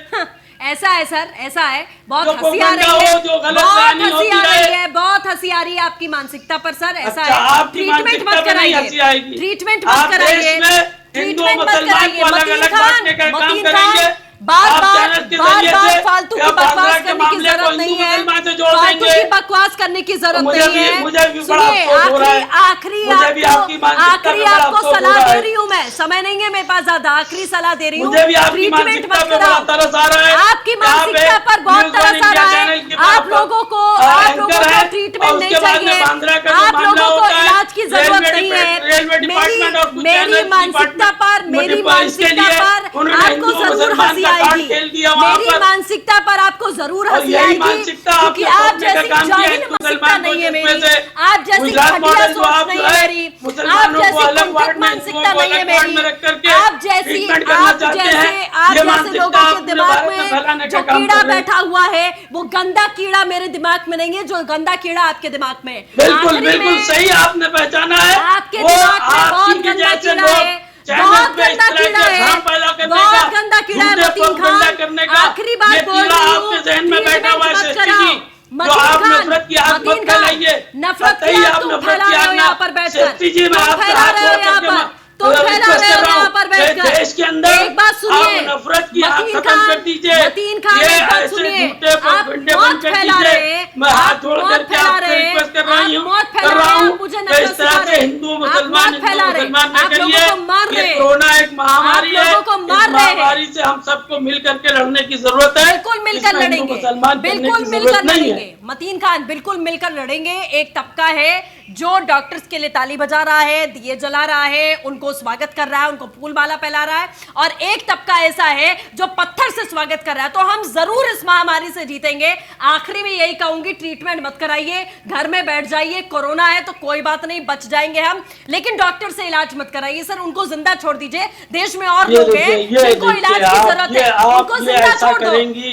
Speaker 1: ऐसा है सर, ऐसा है, बहुत
Speaker 4: जो
Speaker 1: हंसी आ रही
Speaker 4: हो,
Speaker 1: है,
Speaker 4: जो गलत
Speaker 1: बहुत
Speaker 4: बयानी
Speaker 1: हंसी
Speaker 4: होती
Speaker 1: आ रही
Speaker 4: रहे।
Speaker 1: है, बहुत हंसी आ रही है आपकी मानसिकता पर सर। ऐसा
Speaker 4: अच्छा,
Speaker 1: है,
Speaker 4: आपकी
Speaker 1: ट्रीटमेंट
Speaker 4: मानसिकता
Speaker 1: मत
Speaker 4: पर नहीं
Speaker 1: कराइए,
Speaker 4: हंसी आएगी।
Speaker 1: ट्रीटमेंट
Speaker 4: आप
Speaker 1: मत कराइए,
Speaker 4: देश में हिंदू
Speaker 1: ट्रीटमेंट मत
Speaker 4: मुसलमान
Speaker 1: कराइए।
Speaker 4: को अलग अलग बांटने का काम करेंगे। आप चैनल के जरिए से
Speaker 1: फालतू की
Speaker 4: या
Speaker 1: बकवास
Speaker 4: बांद्रा के
Speaker 1: करने की
Speaker 4: मामले को
Speaker 1: जरूरत
Speaker 4: हिंदू
Speaker 1: नहीं है,
Speaker 4: मुसलमान से जोड़
Speaker 1: फालतू
Speaker 4: देंगे।
Speaker 1: की बकवास करने की जरूरत
Speaker 4: मुझे
Speaker 1: नहीं
Speaker 4: भी
Speaker 1: है।
Speaker 4: बड़ा
Speaker 1: सुनिए,
Speaker 4: अफसोस हो रहा है।
Speaker 1: आखिरी
Speaker 4: मुझे भी आपकी मानसिकता
Speaker 1: आखिरी
Speaker 4: पे बड़ा
Speaker 1: आपको
Speaker 4: अफसोस हो
Speaker 1: सलाह
Speaker 4: रहा
Speaker 1: दे
Speaker 4: है।
Speaker 1: रही हूँ मैं, समय नहीं है मेरे पास ज्यादा, आखिरी सलाह दे रही हूँ,
Speaker 4: मुझे भी आपकी
Speaker 1: ट्रीटमेंट
Speaker 4: मानसिकता
Speaker 1: मत
Speaker 4: पे बड़ा
Speaker 1: कराओ।
Speaker 4: तरस आ रहा है।
Speaker 1: आपकी
Speaker 4: यहाँ
Speaker 1: मानसिकता
Speaker 4: पे
Speaker 1: पर बहुत
Speaker 4: न्यूज़ वन
Speaker 1: तरस आ
Speaker 4: इंडिया
Speaker 1: रहा
Speaker 4: चैनल
Speaker 1: है।
Speaker 4: के
Speaker 1: आप
Speaker 4: पर
Speaker 1: लोगों को
Speaker 4: एंकर है,
Speaker 1: ट्रीटमेंट
Speaker 4: और
Speaker 1: नहीं
Speaker 4: उसके बाद में
Speaker 1: चाहिए,
Speaker 4: बांद्रा का जो
Speaker 1: आप
Speaker 4: मामला
Speaker 1: लोगों को
Speaker 4: होता है,
Speaker 1: इलाज की जरूरत नहीं
Speaker 4: रेलवे
Speaker 1: है।
Speaker 4: डिपार्टमेंट और कुछ
Speaker 1: मेरी
Speaker 4: चैनल
Speaker 1: मानसिकता पर, मेरी
Speaker 4: इसके
Speaker 1: मानसिकता
Speaker 4: लिए
Speaker 1: पर
Speaker 4: उन्होंने
Speaker 1: आपको
Speaker 4: हिंदू
Speaker 1: जरूर
Speaker 4: मुसलमान
Speaker 1: हंसी
Speaker 4: का कार्ड
Speaker 1: आएगी।
Speaker 4: खेल दिया वहाँ
Speaker 1: मेरी
Speaker 4: पर।
Speaker 1: मानसिकता पर आपको जरूर
Speaker 4: और
Speaker 1: हंसी
Speaker 4: यही
Speaker 1: आएगी,
Speaker 4: मानसिकता
Speaker 1: क्योंकि
Speaker 4: आपने
Speaker 1: आप
Speaker 4: तोड़ने का
Speaker 1: जैसी
Speaker 4: काम किया
Speaker 1: जाहिल
Speaker 4: हिंदू
Speaker 1: मानसिकता
Speaker 4: मुसलमान
Speaker 1: नहीं है
Speaker 4: को
Speaker 1: मेरी,
Speaker 4: जिसमें से
Speaker 1: आप जैसी
Speaker 4: गुजरात
Speaker 1: घटिया
Speaker 4: मॉडल जो
Speaker 1: सोच
Speaker 4: आप
Speaker 1: नहीं
Speaker 4: जो
Speaker 1: है
Speaker 4: है
Speaker 1: मेरी, आप
Speaker 4: मुसलमानों
Speaker 1: जैसी
Speaker 4: को अलग
Speaker 1: कुंठित
Speaker 4: वार्ड में
Speaker 1: मानसिकता
Speaker 4: हिंदुओं को
Speaker 1: नहीं है
Speaker 4: अलग वार्ड में
Speaker 1: मेरी,
Speaker 4: रख करके
Speaker 1: आप जैसी
Speaker 4: ट्रीटमेंट करना चाहते हैं। ये
Speaker 1: जैसे
Speaker 4: मानसिकता
Speaker 1: लोगों के
Speaker 4: अपने
Speaker 1: दिमाग
Speaker 4: भारत में फैलाने
Speaker 1: में
Speaker 4: का
Speaker 1: जो
Speaker 4: काम
Speaker 1: कीड़ा
Speaker 4: कर रहे हैं।
Speaker 1: बैठा हुआ है, वो गंदा कीड़ा मेरे दिमाग में नहीं है, जो गंदा कीड़ा आपके दिमाग में है।
Speaker 4: बिल्कुल
Speaker 1: आखिरी
Speaker 4: बिल्कुल
Speaker 1: में
Speaker 4: सही आपने पहचाना है।
Speaker 1: आपके
Speaker 4: वो
Speaker 1: दिमाग में
Speaker 4: आप
Speaker 1: बहुत
Speaker 4: ही के
Speaker 1: गंदा
Speaker 4: जैसे
Speaker 1: कीड़ा
Speaker 4: लोग
Speaker 1: है,
Speaker 4: चैनल
Speaker 1: बहुत
Speaker 4: पे इस
Speaker 1: गंदा
Speaker 4: तरह
Speaker 1: कीड़ा
Speaker 4: के
Speaker 1: है,
Speaker 4: भ्रम पैदा करने
Speaker 1: बहुत
Speaker 4: का,
Speaker 1: गंदा कीड़ा है।
Speaker 4: झूठे
Speaker 1: मतीन
Speaker 4: प्रोपगेंडा
Speaker 1: खान,
Speaker 4: करने का,
Speaker 1: आखिरी बात
Speaker 4: ये
Speaker 1: बोल
Speaker 4: कीड़ा
Speaker 1: रही
Speaker 4: आपके
Speaker 1: हूँ,
Speaker 4: जहन में बैठा हुआ है।
Speaker 1: मत
Speaker 4: सृष्टि
Speaker 1: कराओ।
Speaker 4: जी, जो
Speaker 1: मतीन
Speaker 4: आप
Speaker 1: खान,
Speaker 4: नफरत की आग
Speaker 1: मतीन
Speaker 4: मत
Speaker 1: खान,
Speaker 4: फैलाइए।
Speaker 1: नफरत की
Speaker 4: बताइए
Speaker 1: आग
Speaker 4: आप
Speaker 1: तुम
Speaker 4: नफरत
Speaker 1: फैला
Speaker 4: की
Speaker 1: रहे हो
Speaker 4: आग
Speaker 1: यहाँ
Speaker 4: ना।
Speaker 1: पर बैठकर,
Speaker 4: सृष्टि जी, मैं
Speaker 1: तुम
Speaker 4: आपका
Speaker 1: फैला
Speaker 4: हाथ
Speaker 1: रहे हो
Speaker 4: जोड़
Speaker 1: यहाँ
Speaker 4: करके
Speaker 1: पर, तुम फैला
Speaker 4: रिक्वेस्ट
Speaker 1: रहे
Speaker 4: कर
Speaker 1: हो
Speaker 4: रहा
Speaker 1: यहाँ
Speaker 4: हूँ
Speaker 1: पर
Speaker 4: कि
Speaker 1: बैठकर।
Speaker 4: देश के अंदर
Speaker 1: एक बात सुनिए,
Speaker 4: आप नफरत की आग
Speaker 1: मतीन
Speaker 4: खत्म
Speaker 1: खान,
Speaker 4: कर दीजिए।
Speaker 1: मतीन खान,
Speaker 4: ये
Speaker 1: एक बात
Speaker 4: ऐसे
Speaker 1: सुनिए,
Speaker 4: झूठे
Speaker 1: आप
Speaker 4: प्रोपगेंडे
Speaker 1: मौत
Speaker 4: बंद कर
Speaker 1: फैला
Speaker 4: दीजिए।
Speaker 1: रहे हैं,
Speaker 4: मैं हाथ
Speaker 1: आप
Speaker 4: जोड़
Speaker 1: मौत
Speaker 4: करके
Speaker 1: फैला
Speaker 4: आपसे
Speaker 1: रहे हैं,
Speaker 4: रिक्वेस्ट कर रही
Speaker 1: आप
Speaker 4: हूँ,
Speaker 1: मौत फैला
Speaker 4: कर
Speaker 1: रहे
Speaker 4: रहा
Speaker 1: हैं,
Speaker 4: हूँ
Speaker 1: आप मुझे
Speaker 4: कि
Speaker 1: नफरत
Speaker 4: इस तरह
Speaker 1: सिखा
Speaker 4: से
Speaker 1: रहे हैं,
Speaker 4: हिंदू
Speaker 1: आप
Speaker 4: मुसलमान
Speaker 1: मौत फैला रहे हैं,
Speaker 4: न
Speaker 1: आप लोगों
Speaker 4: करिए।
Speaker 1: को मार
Speaker 4: ये
Speaker 1: रहे हैं,
Speaker 4: कोरोना एक महामारी है।
Speaker 1: लोगों को
Speaker 4: इस
Speaker 1: मार रहे हैं।
Speaker 4: महामारी से हम सबको मिल करके लड़ने की जरूरत है।
Speaker 1: बिल्कुल मिलकर
Speaker 4: इसमें हिंदू
Speaker 1: लड़ेंगे,
Speaker 4: मुसलमान करने
Speaker 1: बिल्कुल
Speaker 4: की
Speaker 1: मिलकर
Speaker 4: जरूरत नहीं है।
Speaker 1: लड़ेंगे मतीन खान, बिल्कुल मिलकर लड़ेंगे। एक तबका है जो डॉक्टर्स के लिए ताली बजा रहा है, दिए जला रहा है, उनको स्वागत कर रहा है, उनको फूल माला फैला रहा है, और एक तबका ऐसा है जो पत्थर से स्वागत कर रहा है। तो हम जरूर इस महामारी से जीतेंगे। आखिरी में यही कहूंगी, ट्रीटमेंट मत कराइए, घर में बैठ जाइए, कोरोना है तो कोई बात नहीं, बच जाएंगे हम, लेकिन डॉक्टर से इलाज मत कराइए सर, उनको जिंदा छोड़ दीजिए। देश में और लोग हैं जिनको इलाज की जरूरत है, उनको जिंदा छोड़ दो,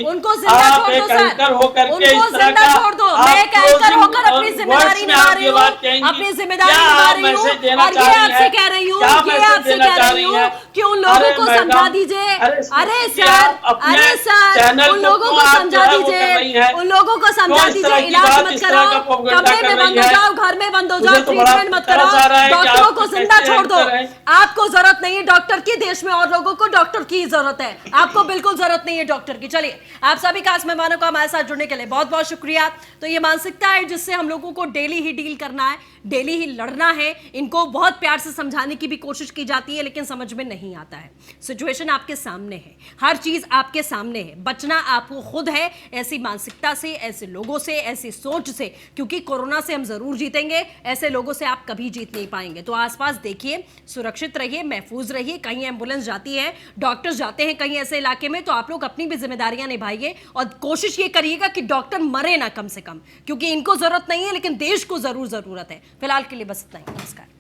Speaker 1: उनको जिंदा छोड़ दो सर, उनको जिंदा छोड़ दो। मैं एक एंकर होकर अपनी जिम्मेदारी निभा रही हूँ, अपनी जिम्मेदारी निभा रही हूँ, और ये आपसे कह रही हूँ, ये आपसे कह रही हूँ कि उन लोगों को समझा दीजिए। अरे सर, उन लोगों को समझा दीजिए, उन लोगों को समझा दीजिए, इलाज मत कराओ, कमरे में बंद हो जाओ, घर में बंद हो जाओ, ट्रीटमेंट मत कराओ, डॉक्टरों को जिंदा छोड़ दो। आपको जरूरत नहीं है डॉक्टर की, देश में और लोगों को डॉक्टर की जरूरत है, आपको बिल्कुल जरूरत नहीं है डॉक्टर की। चलिए, आप सभी खास मेहमानों का हमारे साथ जुड़ने के लिए बहुत बहुत शुक्रिया। तो ये मानसिकता है जिससे हम लोगों को डेली ही डील करना है, डेली ही लड़ना है। इनको बहुत प्यार से समझाने की भी कोशिश की जाती है, लेकिन समझ में नहीं आता है। सिचुएशन आपके सामने है, हर चीज आपके सामने है, बचना आपको खुद है ऐसी मानसिकता से, ऐसे लोगों से, ऐसी सोच से, क्योंकि कोरोना से हम जरूर जीतेंगे, ऐसे लोगों से आप कभी जीत नहीं पाएंगे। तो आसपास देखिए, सुरक्षित रहिए, महफूज रहिए। कहीं एम्बुलेंस जाती है, डॉक्टर्स जाते हैं कहीं ऐसे इलाके में, तो आप लोग अपनी भी जिम्मेदारियां निभाइए और कोशिश ये करिएगा कि डॉक्टर मरे ना कम से कम, क्योंकि इनको जरूरत नहीं है, लेकिन देश को जरूर जरूरत है। फिलहाल के लिए बस इतना ही, नमस्कार।